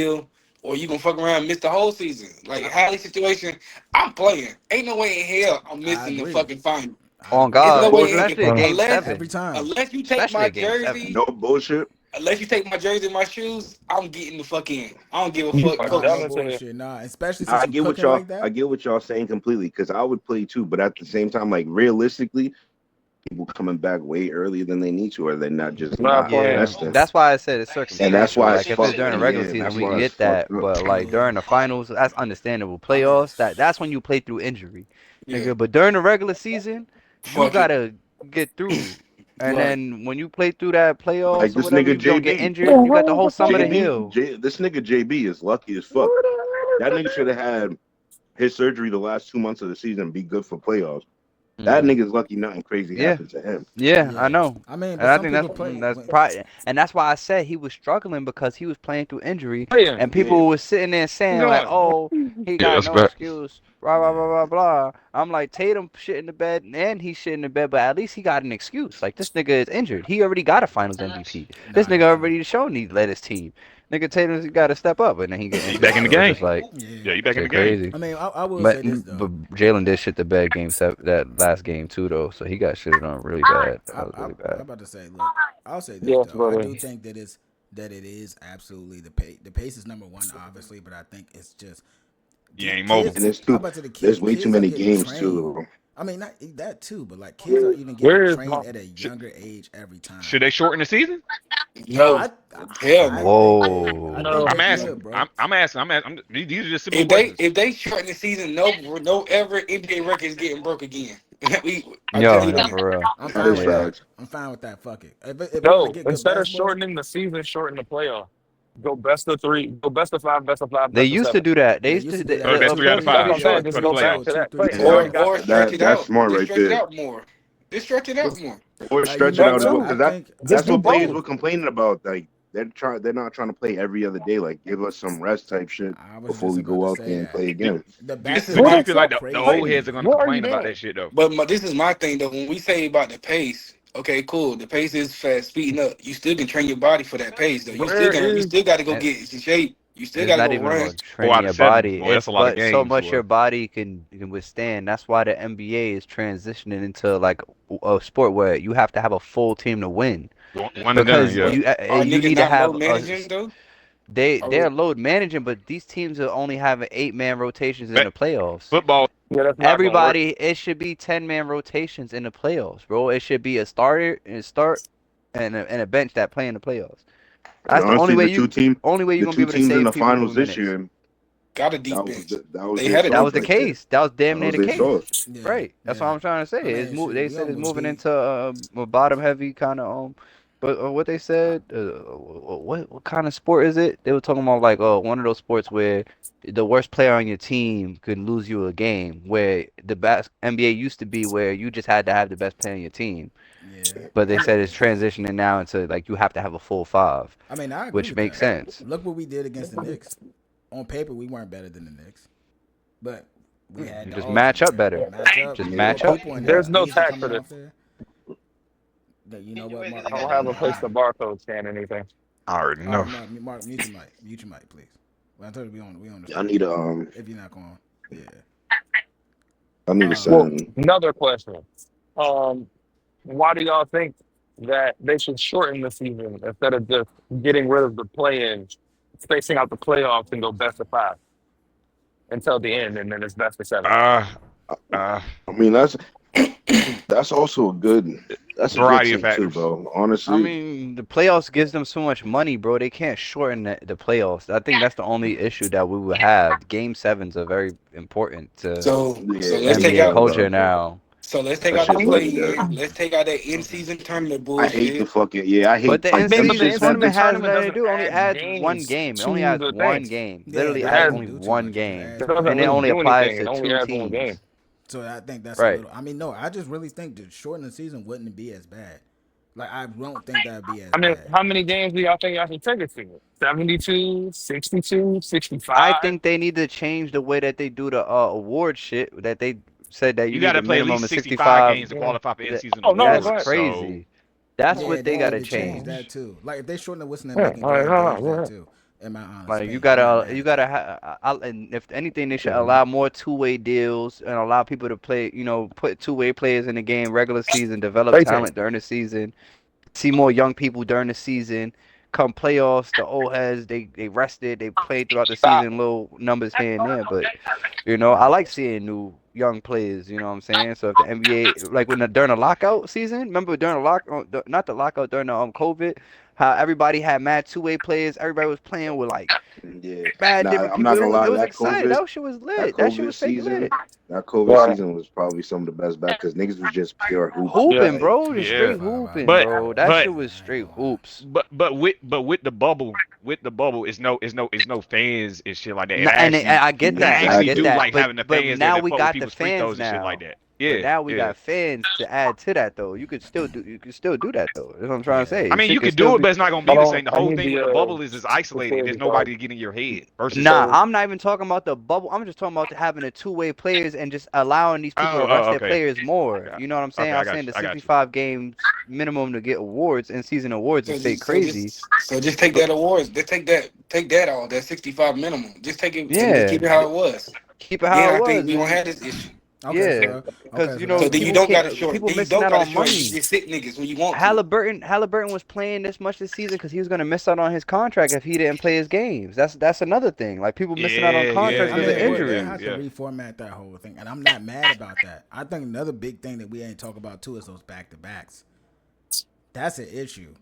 deal, or you gonna fuck around and miss the whole season. Like Hallie's situation, I'm playing. Ain't no way in hell I'm I missing the agree. fucking final. I On agree. It's no God, way in especially a game unless Every seven, time. you take especially my a game seven. jersey. No bullshit. Unless you take my jersey and my shoes, I'm getting the fuck in. I don't give a You fuck. are Nah, Fuck. no done until the bullshit. Nah, especially since I you get what cooking y'all. like I that. get what y'all saying completely because I would play too, but at the same time, like realistically, people coming back way earlier than they need to, or they're not just Not not Yeah, playing. investing. that's why I said it's And that's circumstantial. why it's Like if it's fucked. during the And regular yeah, season, that's we why it's get that. fucked up. But like Yeah. during the finals, that's understandable. I mean, Playoffs, that's when you play through injury, Yeah. nigga. But during the regular season, you Fuck it. gotta get through. And Right. then when you play through that Like playoffs or this whatever, nigga you don't get JB. injured. You got the whole summer to heal. This nigga JB is lucky as fuck. That nigga should have had his surgery the last 2 months of the season be good for playoffs. That Mm. nigga's lucky nothing crazy Yeah. happened to him. Yeah, I yeah. know, I mean, and but I some think people play. that's probably, and that's why I said he was struggling because he was playing through injury, Playing. and Yeah. people was sitting there saying like, Going. "Oh, he Yeah, got that's no back. excuse," blah blah Yeah. blah blah blah. I'm like, Tatum shit in the bed, and he shit in the bed, but at least he got an excuse. Like this nigga is injured. He already got a Finals MVP. This Nah, nigga that's true. already shown he led his team. Nigga Tatum's got to step up, and then he get He injured. back in the So it's game. just like Yeah. Yeah, he back in the shit game. crazy. I mean, I will But say this though. Jalen did shit the bed game that last game too though, so he got shitted on really bad. That was really I'm bad. about to say, look, I'll say this Yes, though. I brother. do think that it is absolutely the pace. The pace is number one, obviously, but I think it's just He ain't mobile. And kids. it's I'm too about to say the there's way too kids are many getting games trained. too. I mean, not that too, but like kids are even getting Where is my trained at a Should, younger age every time. should they shorten the season? No. I Hell I no. think I Whoa. think no? they I'm asking. could, bro. I'm asking. These are just simple If they questions. if they shorten the season, no ever NBA records getting broke again. I'm Yo, telling Hey, you no, that. for real. I'm That fine is with Yeah. that. facts. I'm fine with that. Fuck it. If we're gonna No, get good instead of basketball, shortening the season, shorten the playoff. Go best of three, go best of five, best of five, They best of used to seven. do that. They they used used to to do that Oh, with best the two, three out of three, Pelicans That's what five did I'm yeah, saying. that. for Just the go back two, playoffs. to two, that three play. They times. already Or got or stretch it That's out. smart Just right stretch it there. out more. Just stretch it out just, more. Or You stretch it know that out what? more too. I because think Just that's do what players both. were complaining about. Like they're not trying to play every other day. Like give us some rest type shit I was before just we about go to out say there and that play Do, again. the This is but do basketball you my is feel so like the old crazy. heads are going to What are you complain about doing? that shit though? but this is my thing though. When we say about the pace, okay, cool. The pace is fast speeding up. You still can train your body for that pace though. Where You is still got to go And get in shape. You still it's got to not go even run. about Four training out of your seven, body. boy. That's It's a lot of but so games, much boy. your body can withstand. That's why the NBA is transitioning into like a sport where you have to have a full team to win One and done. because Yeah. But are you niggas need to not low have managing though? Are they're we, load managing, but these teams are only having 8-man rotations in But the playoffs. football, yeah, that's not gonna work. Everybody, it should be 10-man rotations in the playoffs, bro. It should be a starter and start and a bench that play in the playoffs. And That's the honestly, only way you're the gonna be two able to teams in save the people for finals this minutes. year, got a deep bench. that was They their had a That deep was source the right bench. there. case. That was That damn near was the their case. source. Yeah, Right. That's what yeah. I'm trying to say. I mean, shoot, They we said it's almost moving beat. into a bottom heavy kind of but what they said what kind of sport is it? They were talking about like one of those sports where the worst player on your team could lose you a game, where the best NBA used to be where you just had to have the best player on your team. Yeah, But they I mean, said it's transitioning now into like you have to have a full five, I agree which with makes that. sense. Look what we did against the Knicks. On paper, we weren't better than the Knicks, but we had Just dogs match up better. match up, Just get more match up. people in there. There's no Beasley tag for coming this. off there. That you know what, Mark, I you don't got it have on a the place high. to barcode scan anything. I already All right, know. Mark, mute your mic, please. Well, I told you we on the I screen. need If you're not going, yeah. I need a Well, setting. another question. Um, why do y'all think that they should shorten the season instead of just getting rid of the play-in, spacing out the playoffs and go best of five until the end, and then it's best of seven? Uh, I uh, I mean that's also a that's a good variety of take too, factors. bro. I Honestly, mean, the playoffs gives them so much money, bro. They can't shorten the playoffs. I think that's the only issue that we will have. Game sevens are very important to So yeah, let's take NBA out yeah, culture bro. now. so let's take That out the shit's play legendary. in. Let's take out that in Okay. season tournament I hate the bullshit. fucking yeah. I But hate the I like in them mean, but the season shits in-season tournament happen. has tournament nothing to doesn't do. It only add adds one games game. It only to adds the one thing. game. Yeah, Literally It it adds adds, doesn't only do too one much. It just game, adds it one. doesn't and it really only do applies anything. It to only two adds one game. teams. So I think that's a Right. little. I mean, no, I just really think that shortening the season wouldn't be as bad. Like I don't think that'd be as I mean, bad. how many games do y'all think y'all can take it to? 72, 62, I 65? think they need to change the way that they do the award shit. That they said that you You got need to a play at minimum least of 65 65. games to Yeah. qualify for That, in-season Oh, no, go that's awards. ahead. So crazy. That's Yeah, what they they need gotta to change change. that too. Like if they shorten the whistling, they Yeah, can all right, go hold on, engage go that ahead. too. In my honest Like opinion, I'm not you mad at gotta that. and if anything, they should Yeah. allow more two-way deals and allow people to play. Put two-way players in the game regular season, develop Stay tuned. talent during the season, see more young people during the season. come playoffs, the old heads they rested, they played throughout the Stop. season, little numbers here and there. But I Right. like seeing new young players. You know what I'm saying? So if the NBA, like during the lockout season, remember during the not the lockout, during the COVID, how everybody had mad two-way players, everybody was playing with like Yeah. mad Nah, different I'm people. not It gonna was lie. exciting. That shit was That lit. That shit COVID was fake season, lit. that COVID Right. season was probably some of the best back because niggas was just pure hooping. Yeah. Hooping, Like, bro. Just I ain't Yeah, straight gonna lie about hooping, but that. bro. That but shit was I ain't straight gonna lie. hoops. with the bubble, it's no fans and shit like that. No, and I get And I that. I actually get exactly. do that. like But having the but fans there now that we fuck with got the people's free fans throws and shit like now. that. But Yeah, now we yeah. got fans to add to that though. You could still do that though. That's what I'm trying to Yeah. say. I mean, Shit you could could still do it, be. but it's not gonna be Hold the on. same. The I whole need thing with the bubble is it's the isolated. There's security nobody guard. to get in your head versus Nah, So I'm not even talking about the bubble. I'm just talking about having the two-way players and just allowing these people to rest their okay, players more. You know what I'm saying? okay, I'm I got saying you, the I got you. 65 games minimum to get awards and season awards So is fake just so crazy. just so just take But that awards. Just take that all that 65 minimum. Just take it and just yeah, keep it how it was. keep it Then how it I think was we won't and have this issue. Okay, yeah, so because that's So then you cool. don't got to short. people Then you missing don't out got to on short. You money. just sit niggas when you want to. Halliburton was playing this much this season because he was gonna miss out on his contract if he didn't play his games. That's another thing. Like people missing out on Yeah, yeah, Yeah, contracts I because of yeah, mean, yeah, well, they yeah, have injuries. to yeah. reformat that whole thing, and I'm not mad about that. I think another big thing that we ain't talk about too is those back to backs. That's an issue.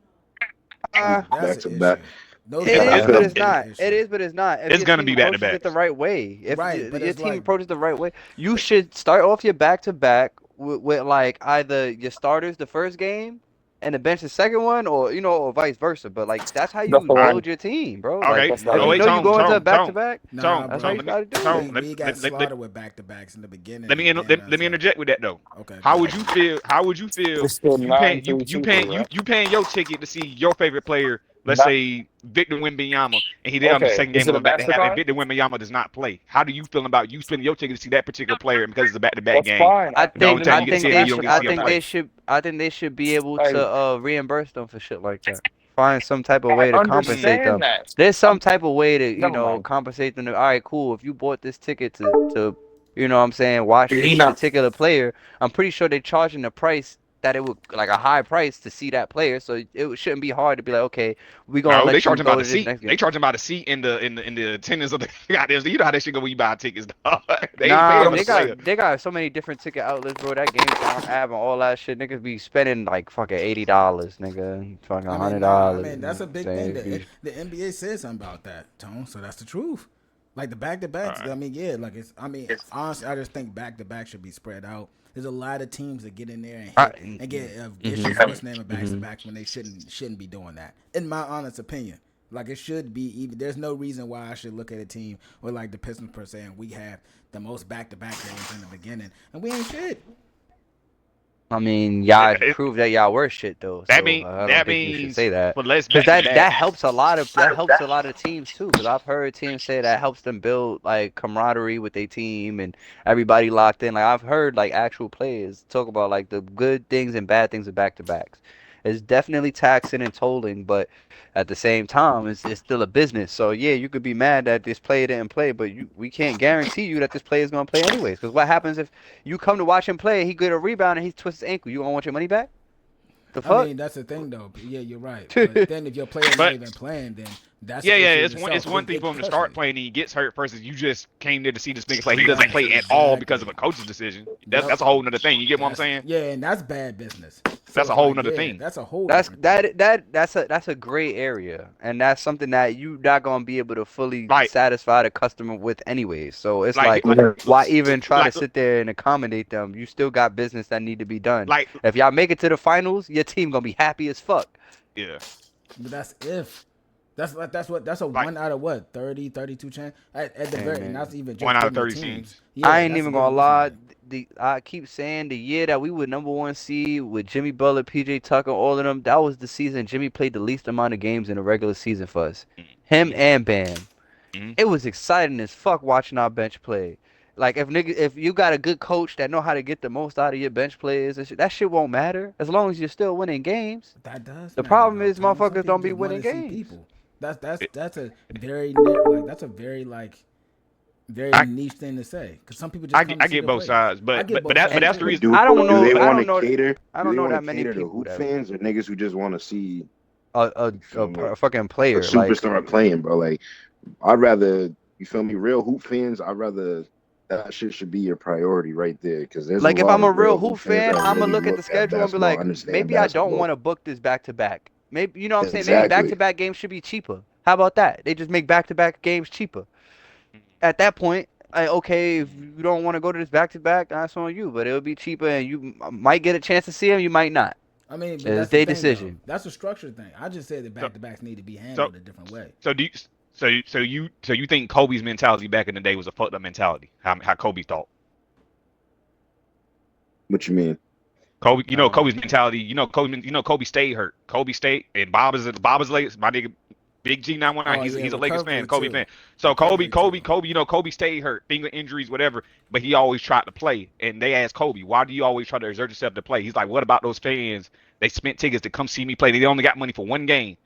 Uh, That's Back an to back. issue. Those it back to is, It's but backs it's is a big not. It issue. is, but it's not. If it's your gonna team be back to approaches it the backs. right way, if Right, but your it's team like approaches the right way, you should start off your back to back with like either your starters the first game and the bench the second one, or or vice versa. But like that's how that's you the All right, build wrong. your team, bro. Like okay. That's if not Oh you right. wait, know you Tone, go into a Tone, back to Tone, back, nah, Tone, that's how Tone. you bro. Let me, got to do Tone. it. We got slaughtered with back to backs in the beginning and then Let me so interject with that though. okay, go How ahead. would you feel? How would you feel? It's still You paying 9-3-2, right? you paying your ticket to see your favorite player. Let's Not say Victor Wembanyama, and he there on the okay. second Is game it of a a back to have, and Mastercard? Victor Wembanyama does not play. How do you feel about you spending your ticket to see that particular player, and because it's a back to back That's game? fine. I I The paid only think the time I you get to think see him, they you don't should get to I see him think play. they should I think they should be able Like, to reimburse them for shit like that. Find some type of I way to compensate understand them. that. There's some I'm type of way to, never mind. compensate them. All right, cool. If you bought this ticket to what I'm saying, watch He this not. particular player, I'm pretty sure they're charging the price that it would like a high price to see that player. So shouldn't be hard to be like, okay, we're gonna No, they let you charging by go the to this seat. next They game. charging by the seat in the attendance of the goddamn. You know how that shit go when you buy tickets, dog. They ain't Nah, paying But for I'm the player. they got so many different ticket outlets, bro. That Game Time app and all that shit. Niggas be spending like fucking $80, nigga. Fucking I mean, nah, I $100. mean You know that's what a I'm big thing saying? If that you the NBA said something about that, Tone. So that's the truth. Like the back to All backs, right. I mean, yeah, like it's. I mean, honestly, I just think back to back should be spread out. There's a lot of teams that get in there and hit and get mm-hmm, vicious what's name of backs to mm-hmm. backs when they shouldn't be doing that. In my honest opinion, like it should be. Even there's no reason why I should look at a team or like the Pistons per se, and we have the most back to back games in the beginning, and we ain't shit. I mean, y'all It- prove that y'all were shit though, that so mean I don't that think you should means say that. for less Cause back to that backs. helps a lot of teams too. Cause I've heard teams say that helps them build like camaraderie with their team and everybody locked in. Like I've heard like actual players talk about like the good things and bad things of back to backs. It's definitely taxing and tolling, but at the same time, it's still a business. So yeah, you could be mad that this player didn't play, but we can't guarantee you that this player is gonna play anyways. Cause what happens if you come to watch him play, he get a rebound and he twists his ankle? You gonna want your money back? The I fuck? mean, that's the thing though. Yeah, you're right. But then if your player not But even playing, then that's yeah, an yeah, issue in it's itself. one thing for him to start Especially playing and he gets hurt versus you just came there to see this nigga play. He doesn't right, play at all because of exactly. a coach's decision. Yep. That's a whole nother thing. You get what I'm That's saying? yeah, and that's bad business. So That's a it's whole like, nother yeah, thing. that's a whole That's different thing. that's a gray area, and that's something that you not gonna be able to fully Like satisfy the customer with anyways. So it's like like, like why even try to like sit there and accommodate them? You still got business that need to be done. like If y'all make it to the finals, your team gonna be happy as fuck. yeah. But that's if. That's a Like one out of what 30, 32 chance at the Hey very, and man, that's even one just out of giving the 30 teams. teams. I Yeah, ain't that's even giving gonna what's his lie. name. I keep saying the year that we were number one seed with Jimmy Butler, PJ Tucker, all of them. That was the season Jimmy played the least amount of games in a regular season for us. Him Mm-hmm. and Bam. Mm-hmm. It was exciting as fuck watching our bench play. Like if you got a good coach that know how to get the most out of your bench players, and shit, that shit won't matter as long as you're still winning games. That does The matter problem though, is Tone. Some motherfuckers people don't be just want winning to see games. people. That's It, that's a very like that's a very like very I, niche thing to say because some people just come to I see get the both players. sides, I get but both And sides that's the too. But reason. do I don't do know. they I want don't to know. cater? I Do don't they know want to that many cater to people hoop that would. fans or niggas who just want to see You feel me? a fucking Like a player. Like superstar playing, bro. Like I'd rather, you feel me, real hoop fans. I'd rather that shit should be your priority right there, because there's a Like if lot I'm a of real real hoop hoop fans fan, that I'm gonna really look at the look at schedule and be basketball, like, understand maybe I don't basketball. want to book this back to back. Maybe you know what I'm saying. Maybe back to Exactly. back games should be cheaper. How about that? They just make back to back games cheaper. At that point, okay, if you don't want to go to this back to back, that's on you. But it'll be cheaper, and you might get a chance to see him. You might not. I mean, but It's that's the their thing though. decision. That's a structure thing. I just said that So back to backs need to be so handled a different way. so do you, so you think Kobe's mentality back in the day was a fucked up mentality? How Kobe thought. What you mean? Kobe, Um, Kobe's mentality. Kobe stayed hurt. Kobe stayed, and Bob is Lakers. My nigga, Big G 919. Oh He's yeah, he's a Lakers fan, recovery Kobe too. fan. So Kobe, Recovery Kobe, too. Kobe. Kobe stayed hurt, finger injuries, whatever. But he always tried to play. And they asked Kobe, "Why do you always try to exert yourself to play?" He's like, "What about those fans? They spent tickets to come see me play. They only got money for one game.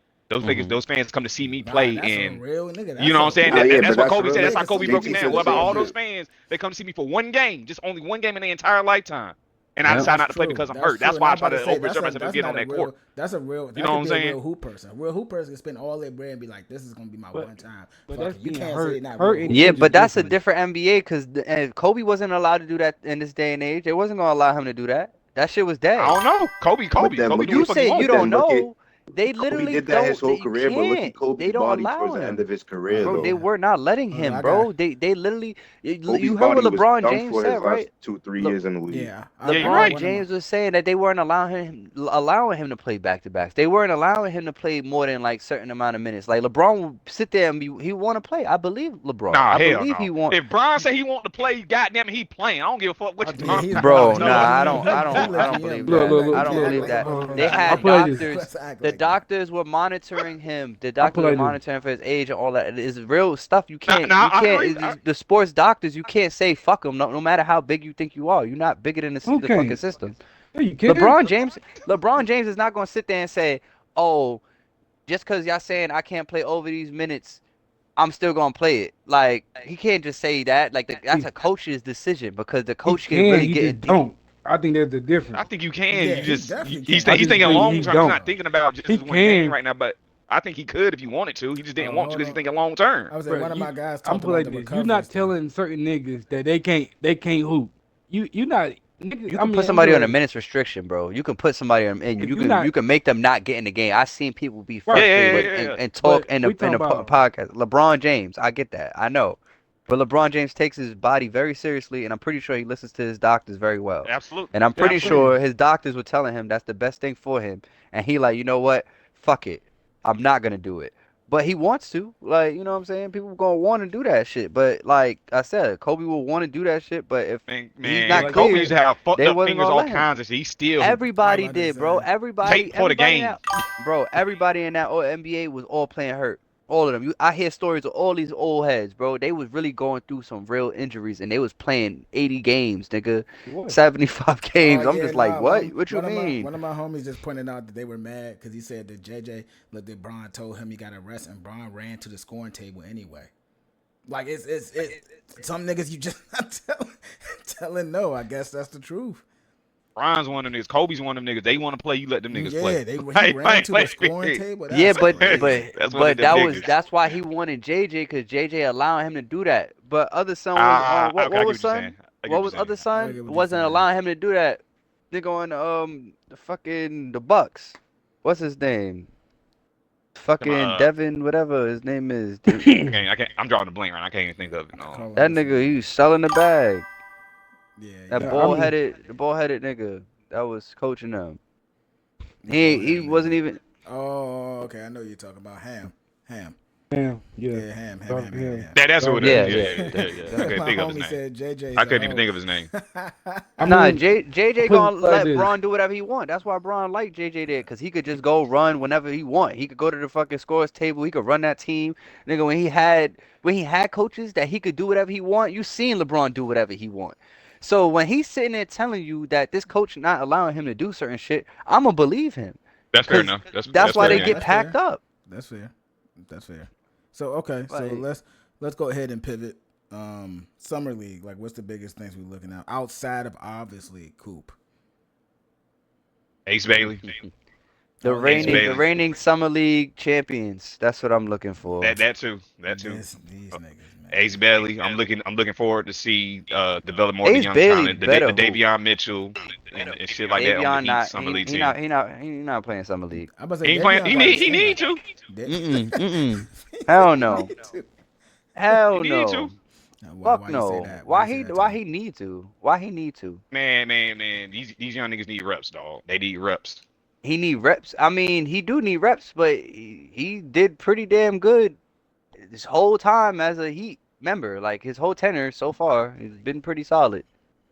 mhm. those fans come to see me Nah, play, that's a and real nigga. you That's know what a I'm saying? Nah, who? yeah, That's but what that's Kobe real. said. That's how Nigga, some Kobe broke it They niggas down. said What the about same all literally. those shit. fans? They come to see me for one game, just only one game in the entire lifetime, and I Yeah. decide That's not to play true. because I'm That's hurt. true. That's And why I'm I try about to to say overexert myself and that's get not on a that court. real. That's a real. You That know what could I'm be a saying? real hoop person. A real hoop person can spend all their bread and be like, "This is gonna be my But one time." but Fuck that's it. You being can't say hurt, not real hurt and hoop. Yeah, but injured that's a differently. different NBA because Kobe wasn't allowed to do that in this day and age. They wasn't gonna allow him to do that. That shit was I dead. don't know. Kobe, But Kobe, then Kobe, look do what You the at, fuck he say you want but to. don't then look at know. They Kobe literally did that his don't. whole You career. But look at can't. They Kobe's don't body allow towards the end him, of his career, bro. They though. Yeah. were not letting Hold on, him, I got. bro. They literally. Kobe's You heard what body was LeBron done James for said, his right? last 2, 3 Le, years in the league. Yeah, Yeah, you're LeBron right. one of my. James was saying that they weren't allowing him to play back to backs. They weren't allowing him to play more than like certain amount of minutes. Like LeBron would sit there and he want to play. I believe LeBron. Nah, I hell believe no. he want. If Brian say he want to play, goddamn it, he playing. I don't give a fuck what I you Yeah, think talking he's about. Bro, Bron. He nah, No. look I young. don't, I He don't, I look don't young, believe look, that. bro. look, Like I you look, don't can't look, act believe like that. that. They I had put it like this. doctors. Let's act The like that. doctors were monitoring him. The I put doctors it were like this. monitoring for his age and all that. It is real stuff. You Nah, can't, nah, you I can't. agree. The sports doctors, you can't say fuck them. No matter how big you think you are, you're not bigger than the fucking Okay. system. Yeah, you can. LeBron James, LeBron James is not gonna sit there and say, "Oh, just because y'all saying I can't play over these minutes, I'm still gonna play it." Like he can't just say that. Like that's He a coach's decision because the he coach can can. really He get just in. He don't. I think there's the I difference. think you can. Yeah, You he just definitely he's can. I he's just thinking think long he term. He's don't. not thinking about just He this one game can, right now. But I think he could if he wanted to. He just didn't want to Hold because he's on. thinking long term. I was like, bro. one of my guys I'm talked put about like the this. You're recovery not stuff. telling certain niggas that they can't hoop. You not niggas. You I can put mean, I'm somebody on a sorry. minutes restriction, bro. You can put somebody on, and If you you're can not you can make them not get in the game. I've seen people be Yeah, right, yeah, yeah, frustrated but yeah, yeah. and talk but in we in talking a about podcast. LeBron James, I get that, I know, but LeBron James takes his body very seriously, and I'm pretty sure he listens to his doctors very well. Absolutely, And I'm that's pretty what I'm saying. sure his doctors were telling him that's the best thing for him, and he like, you know what, fuck it, I'm not gonna do it. But he wants to, like, you know what I'm saying? People gonna want to do that shit. But like I said, Kobe will want to do that shit. But if man. he's But Man, not like you Kobe used cleared, to said, have fucked they up wasn't fingers, gonna all let him. kinds of shit. He's still hooping. I was Everybody about to did, bro. say. Tape for the Everybody in game. that, bro. Everybody in that NBA was all playing hurt. All of them. I hear stories of all these old heads, bro. They was really going through some real injuries, and they was playing 80 games, nigga, what? 75 Oh games. I'm yeah, just like, nah. what? What you One of my mean? one of my homies just pointed out that they were mad because he said that JJ looked at Bron told him he got a rest and Bron ran to the scoring table anyway. Like it's some niggas you just not telling no. I guess that's the truth. Ron's one of them niggas. Kobe's one of them niggas. They want to play, you let them niggas play. Yeah, he Like, ran to the like, scoring table. Yeah, That's like, crazy. that's one of but them niggas. that's why he wanted JJ because JJ allowing him to do that. But other son was Okay, I what get was what you're saying. son? I get What what you're was saying. other I son? get what you're Wasn't saying. allowing him to do that. Nigga on the fucking the Bucks. What's his name? Fucking Devin, whatever his name is. I can't. I'm drawing a blank right now. I can't even think of it. No. Hold on, let That me see. nigga, he was selling the bag. Yeah, That yeah. I mean, the bald headed nigga that was coaching them. The bald He headed wasn't nigga. even. Oh, okay. I know you're talking about Ham. damn, yeah, Yeah, dark hair, Ham. That's who dark it is. Yeah, hair. Yeah, yeah, yeah, yeah, yeah, yeah. I yeah. couldn't My think of his homie name. said JJ's I the couldn't even hoe. think of his name. I Nah, mean, I JJ put it gonna like let this. Braun do whatever he want. That's why Braun like JJ there, cause he could just go run whenever he want. He could go to the fucking scores table. He could run that team. Nigga, when he had coaches that he could do whatever he want, you seen LeBron do whatever he want. So when he's sitting there telling you that this coach not allowing him to do certain shit, I'ma believe him, That's fair cause enough. that's That's why fair they Yeah, game. get that's packed fair. up. That's fair. That's fair. So okay, so Like let's go ahead and pivot. Summer league, like what's the biggest things we're looking at outside of obviously Coop? Ace Bailey. The Oh yeah, Ace reigning, the Bailey. reigning Summer League champions. That's what I'm looking for. That too. That too. these Uh, niggas, Ace man. Bailey. I'm looking forward to see develop more of the Ace young Bailey talent, better the hoop. Davion Mitchell and shit like that on the Davion Heat not summer he league he team. not he not he not playing Summer League. I'm about to He say ain't playing. Davion got to He stand need up. to. Mm-mm. He said Hell he no. need to. He Hell need to. no. Fuck Why you say no. that? Why you Why say he that, why Tom? he need to? Why he need to? Man. These young niggas need reps, dog. They need reps. He need reps. I mean, he do need reps, but he did pretty damn good this whole time as a Heat member. Like his whole tenure so far, he's been pretty solid.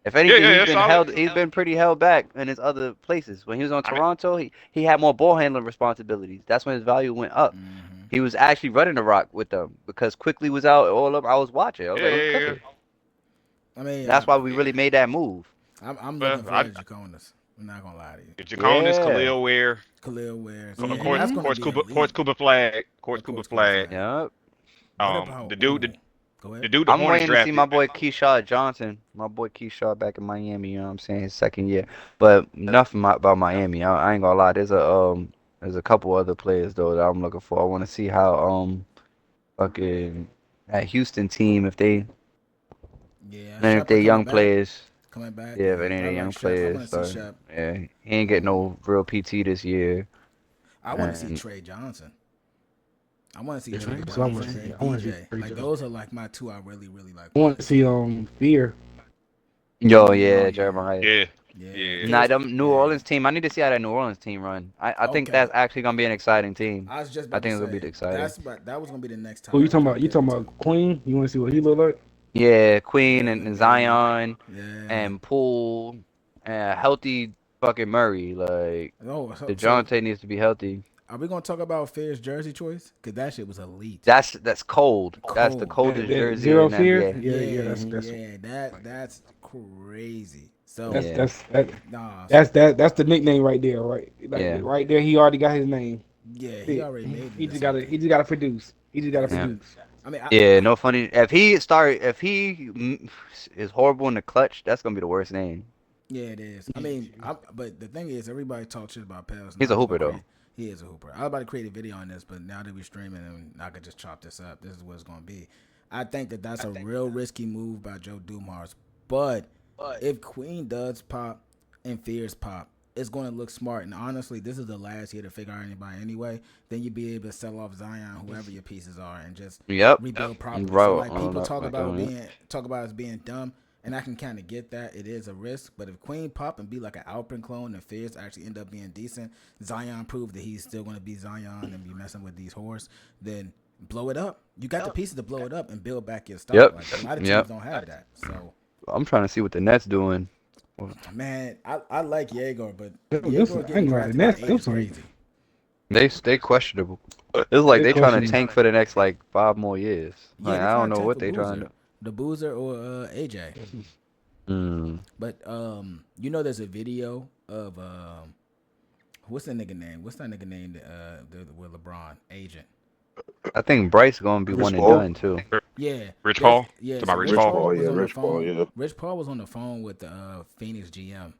If anything, Yeah. Solid. he's been pretty held back in his other places. When he was on I mean, Toronto, he had more ball handling responsibilities. That's when his value went up. Hmm. He was actually running the rock with them because quickly was out all of I was watching. I was like, he yeah. cooking. I mean, That's why we really made that move. I'm Well, looking forward to Jaconas. I'm not gonna lie to you. Jaconis, Yeah. Khalil Ware, Khalil Wears, of yeah, course, that's Mm-hmm. gonna be Courts elite. Cooper Flag, Courts Of Cooper course, Cooper Flag. Flag. Yep. What about? The dude, Ooh, go the ahead. dude the I'm Hornets waiting to see drafted. my boy Keyshawn Johnson, my boy Keyshawn back in Miami. You know what I'm saying? His second year. But enough about Miami. I ain't gonna lie. There's a couple other players though that I'm looking for. I want to see how fucking that Houston team Yeah, and if Shepard they coming young back. players. Coming back. Yeah, if Yeah, any of I the like young Shep. I players want to see start. Shep. Yeah, he ain't getting Um, no real PT this year. I want to see And Trey Johnson. I want to see Yeah, Trey that's what I want to Johnson see. and I want to see DJ. Trey Like Jones. those are like my two I really really like I want to watching. see Fear. yo, Oh yeah, yeah, Jeremiah. Yeah, yeah. yeah. Nah, Fierce. them New Yeah. Orleans team. I need to see how that New Orleans team run. I think Okay. that's actually gonna be an exciting team. I was just I about to think it's gonna be say exciting. that was gonna be the next Who you topic I was talking gonna about? You get talking into. about Queen? You want to see what he look like? Yeah, Queen Yeah, and Bailey. Zion Yeah. and Poole and healthy fucking Murray. Like Oh, so DeJounte needs to be healthy. are we gonna talk about Fierce jersey choice? Cause that shit was elite. That's cold. That's the Cold. coldest That jersey Zero in the Fear? NBA. Yeah. Yeah, yeah. That's crazy. So That's Yeah, that's that, nah. So that's the nickname right there, right? Like yeah, right there, he already got his name. yeah, That's he it. already made He into just gotta something. he just gotta produce. He just gotta That's yeah. it. produce. I mean, Yeah, no funny. If he is horrible in the clutch, that's gonna be the worst name. yeah, it is. I mean, but the thing is, everybody talks shit about Pels. He's Now a I'm just gonna hooper create. though. He is a hooper. I was about to create a video on this, but now that we're streaming, and I could just chop this up. This is what it's gonna be. I think that that's a real risky move by Joe Dumars. But if Queen does pop and Fears pop, it's going to look smart. And honestly, this is the last year to figure out anybody anyway. Then you'd be able to sell off Zion, whoever your pieces are, and just Yep, rebuild properly. So bro. like On people up, talk like about on it. as being dumb, and I can kind of get that it is a risk. But if Queen pop and be like an Alpin clone, and Fears actually end up being decent, Zion proved that he's still going to be Zion and be messing with these whores, then blow it up. You got the pieces to blow it up and build back your stock. Yep, Like a lot of teams yep. don't have that. So I'm trying to see what the Nets doing. man, I like Jaeger, but This Jaeger I getting ain't gonna lie, the drafted by Nets, 8 them is some crazy. They questionable. It's like they they trying to questionable. tank for the next like 5 more years. Yeah, Like they I don't trying to know tank what for they trying to Boozer, the Boozer or AJ. do. But you know, there's a video of what's that nigga name? What's that nigga name? With LeBron agent. I think Bryce gonna be Chris one and Paul. done too. Yeah, Rich Paul. yeah. To my So Rich Rich Rich Paul. Paul Paul, was yeah, on the Rich Paul, phone. yeah. Rich Paul was on the phone with the Phoenix GM,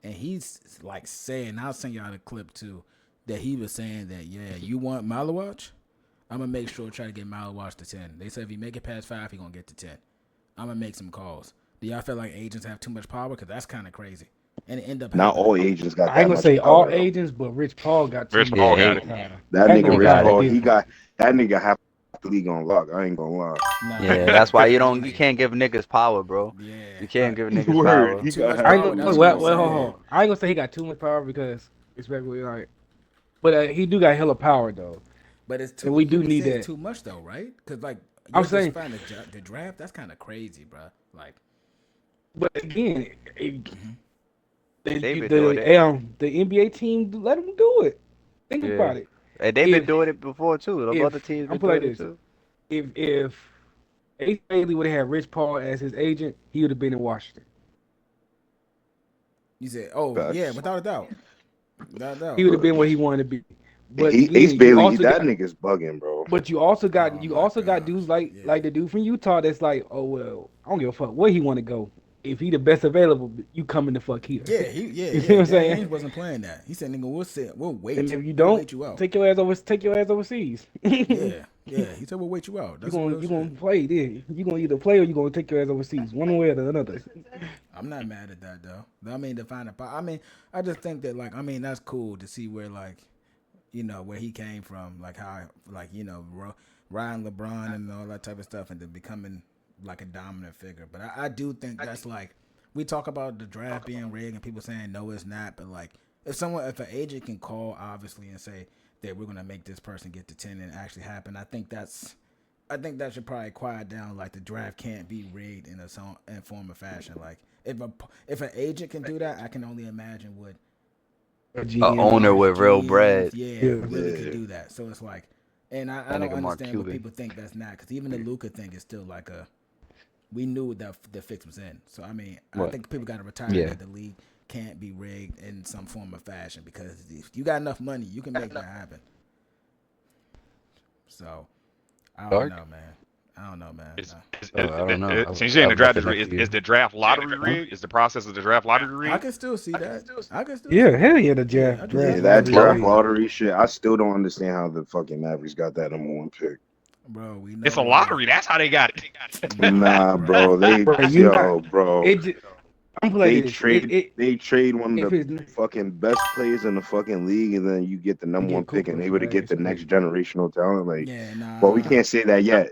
and he's like saying, I'll send y'all the clip too, that he was saying that yeah, you want Malawatch? I'm gonna make sure try to get Malawatch to 10. They said if he make it past 5, he gonna get to 10. I'm gonna make some calls. Do y'all feel like agents have too much power? Because that's kind of crazy, and it end up Not happening. all agents got I ain't that gonna much say all power though. agents, but Rich Paul got too Rich much Yeah, Paul got he it. fucking power. That That nigga nigga Rich got got it it. Paul, different. that nigga have the league on lock. I ain't gonna lie. Nah, Yeah, that that's why nigga you crazy. can't give niggas power, bro. Yeah, You can't give niggas Word, power. he too got much I half ain't the power. gonna That's league what well, I'm on well, lock. hold saying. on. I ain't gonna say he got too much power because respectfully, like, but he do got hella power though, But it's and too. we You do would need say it's that. too much though, right? Because like I'm you're just saying, fine the draft. That's kind of crazy, bro. Like, but again, They've been doing it. the NBA team let him do it. Think Yeah, about it. and they've been If doing it before too. The other if teams I'm been put like doing it this, too. if Ace Bailey would have had Rich Paul as his agent, he would have been in Washington. you said, oh yeah, Facts. without a doubt, without a He doubt. would have been where he wanted to be. But Ace again, Bailey, that nigga's bugging, bro. Oh you my also got gosh, dudes yeah. like the dude from Utah that's like, oh well, I don't give a fuck where he want to go. if he the best available, you coming the fuck here. Yeah, You see what I'm Danny Ainge saying? wasn't playing that. He said, "Nigga, we'll And wait. if you We'll don't, wait you out." take your ass overseas. you Yeah. He said, "We'll wait you out." That's some real you shit. gonna play there. You gonna either play or you gonna take your ass overseas. One way or the another. I'm not mad at that though. I mean, to find a, I mean, I just think that like, I mean, that's cool to see where like, where he came from, like how, like Ryan LeBron and all that type of stuff, and then becoming like a dominant figure. But I do think that's like, we talk about the draft being rigged and people saying no, it's not. But like, if an agent can call obviously and say that we're gonna make this person get to 10 and it actually happen, I think that should probably quiet down. Like the draft can't be rigged in in form of fashion. Like if an agent can do that, I can only imagine what A A owner GM. with real GMs, bread. yeah, Yeah. really could Yeah. do that. So it's like, and I That don't nigga Mark understand what Cuban. people think that's not, because even the Luca thing is still like we knew that the fix was in. So I mean, I What? think people got to retire Yeah. that the league can't be rigged in some form of fashion, because if you got enough money, you can make that happen. So I don't Dark? know, man. I don't know, man. I don't know. Since you're in I'll the look draft it up for is you. the draft lottery Huh? rigged? Is the process of the draft lottery I rigged? can still see that. I can still see Yeah, hell that. yeah, the Yeah, I draft can Yeah, draft definitely that see lottery is that. draft Slow? rigged. lottery shit. I still don't understand how the fucking Mavericks got that #1 pick. Bro, we It's know a why. lottery. That's how they got Nah, Nah, bro. bro. Bro, you not Bro. it. Just, I'm like They this. trade they trade one If of the it's fucking best players in the fucking league, and then you get the you #1 get pick and Cooper able for to that, get it's the next crazy. generational talent. Like, Yeah, well, we nah. can't say that yet.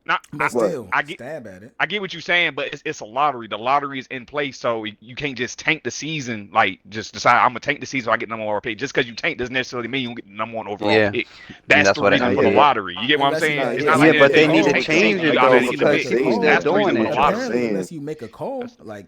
Now, But What? still, I get stab at it. I get what you're saying, but it's a lottery. The lottery is in place, so you can't just tank the season. Like just decide I'm gonna tank the season so I get #1 overall pick. Just because you tank doesn't necessarily mean you don't get the #1 overall Yeah. pick. And That's that's the what it Nah, reason for the yeah, ended. lottery. You get what I'm saying? nah, It's yeah. not Unless like you Yeah, make but a they they need just to call. tank the season. change You it got though That's to what I'm because commit. people saying. still That's the doing reason for it. the That's what I'm lottery. Apparently, saying. unless you make a call, like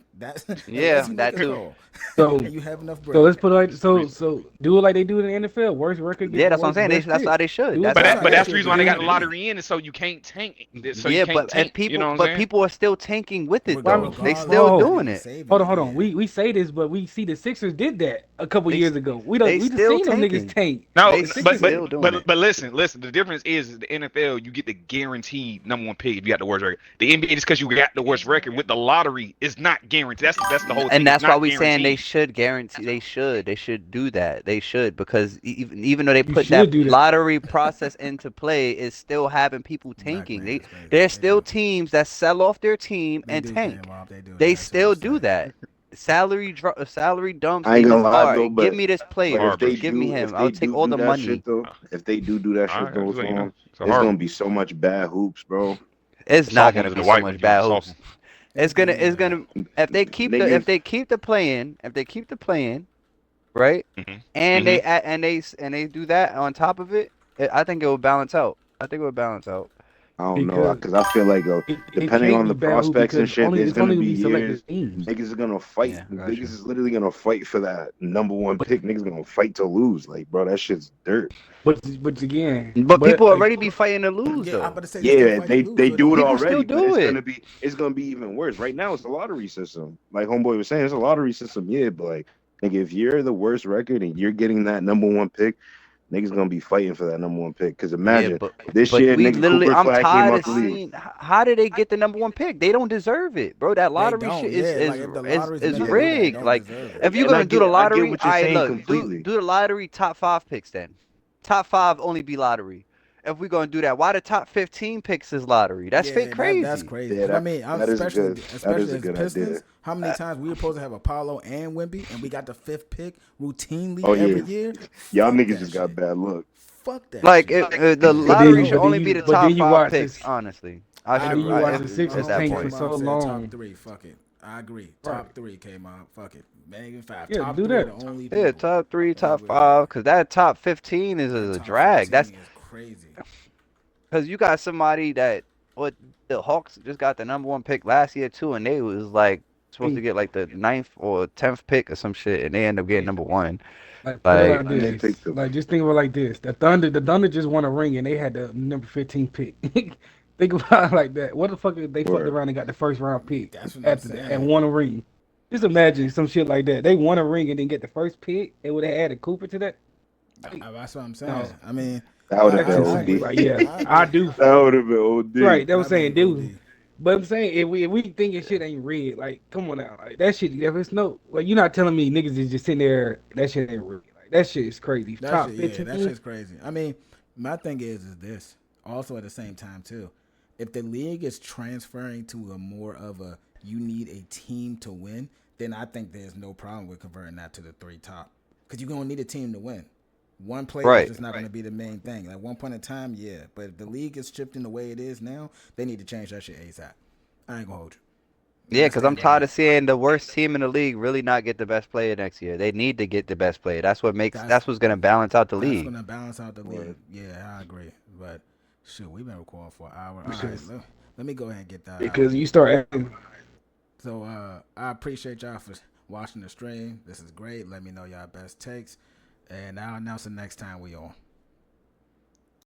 Yeah, unless you make that a too. call So and you have enough so bread. let's put it like Reason. so do it like they do in the NFL. Worst record get Yeah, the that's what I'm worst saying. best That's how pick. they should. Do it That's But that how. That's but how that's that the should reason be. why they I got the agree. lottery in, is so you can't tank. So you Yeah, can't but tank. You know what I'm saying? people are still tanking with it Well, I though. mean, They Regardless still of not whoa, doing even it. saving it, hold on. yeah. We say this, but we see the Sixers did that a couple They years ago. they We just still seen them niggas tanking. tank. No, They The Sixers did. still doing it. but listen. The difference is the NFL, you get the guaranteed #1 pick if you got the worst record. The NBA, just because you got the worst record with the lottery, is not guaranteed. That's the whole And thing. It's that's why not we saying they guaranteed. should guarantee. They should do that. They should because even though they You put that should do that. lottery process into play, it's still having people Black tanking. man is crazy. There's They still do. teams that sell off their team They and do, King tank. Rob. They do. They That's too still much do tank. that. Salary dumps. I They ain't gonna just lie all though, right. Give but me this player. if they Harbor. Just give me do him. if I'll they take do all do the that shit money. though, if they do that All shit right, I'm though, just letting you know. Tom, So it's gonna Harbor. be so much bad hoops, bro. It's The not soft ones gonna in be the so white ones. much You want bad the soft hoops. one. It's gonna be If they keep the Niggas, if they keep the playing right, and Hmm. and they do that on top of it, I think it will balance out. I think it will balance out. I don't know, Because because I feel like it depending can't on be the bad hoop prospects and because shit, there's it's gonna only gonna be be selected years. teams. Niggas are gonna fight. Yeah, got Niggas you. is literally gonna fight for that #1 But pick. Niggas gonna fight to lose. Like, bro, that shit's dirt. but again, But people already be fighting to lose yeah. I'm about though. to say they still Yeah, fight to lose. they So it do don't it People matter. still already, but do it. it's gonna be even worse. Right now, it's a lottery system. Like homeboy was saying, it's a lottery system. Yeah, but like, nigga, if you're the worst record and you're getting that #1 pick, niggas gonna be fighting for that #1 pick. Cause Yeah, imagine this year, we nigga, literally. Cooper I'm Flag came tired out of the league. seeing how did they get the number one pick? They don't deserve it, bro. That They lottery don't. shit Yeah, like if the lottery's is meant to Yeah, do that, they rigged. don't Like deserve it. if you're and gonna do the I get lottery, what you're I saying look completely. do the lottery top five picks then. Top five only be lottery. If we're gonna do that, why the top 15 picks is lottery? That's fake Yeah, that's crazy. crazy. Yeah, Because I mean, I'm that is especially a as good idea. Pistons. How many times we were supposed to have Apollo and Wemby, and we got the fifth pick routinely Oh every yeah, year? y'all Fuck niggas that just got shit. bad luck. Fuck that Like shit. the but lottery then should only be the but top then you five watch picks. this. Honestly, I I But should. then you agree. watch the My At Sixers that homie tank for point. came so out said top long. three. Fuck it. I agree. Right. Top three came out. Fuck it. Man, even five. Yeah, Top do three are that. the only Yeah, people top three, that top would care. five, because that top 15 is That a top drag. That's 15 is crazy. because you got somebody that what the Hawks just got the number one pick last year too, and they was like supposed to Think get like the ninth or 10th pick or some shit, and they end up getting number one. like put it Like, like And they this. picked them. Like just think of it like this. The Thunder just won a ring and they had the number 15 pick. Think about it like that. What the fuck if they fucked Word. around and got the first round pick That's what I'm after that and saying. won a ring? Just imagine some shit like that. They won a ring and then get the first pick. They would have added Cooper to that. Like, That's what I'm saying. no, I mean, That would have that's been just I OD. agree. like yeah, I I agree. do. That would have been OD. Right, that was That'd saying, be dude. OD. But I'm saying if we thinking shit ain't red, like come on now, like that shit. If it's no, like you're not telling me niggas is just sitting there. That shit ain't red. Like that shit is crazy. That Top shit, yeah, that 15. shit's crazy. I mean, my thing is this. Also, at the same time, too, if the league is transferring to a more of a you need a team to win, then I think there's no problem with converting that to the three top. Because you're gonna need a team to win. One player is Right. just not gonna be the main thing. At one point in time, yeah, but if the league is shifting the way it is now, they need to change that shit ASAP. I ain't gonna hold you. And Yeah, I because I'm stand on tired that. of seeing the worst team in the league really not get the best player next year. They need to get the best player. That's That's what's gonna balance out the That's league. gonna balance out the Word. league. Yeah, I agree. But shoot, we've been recording for an hour. All right, Because let me go ahead and get that out. because you start acting. So I appreciate y'all for watching the stream. This is great. Let me know y'all best takes, and I'll announce the next time we on.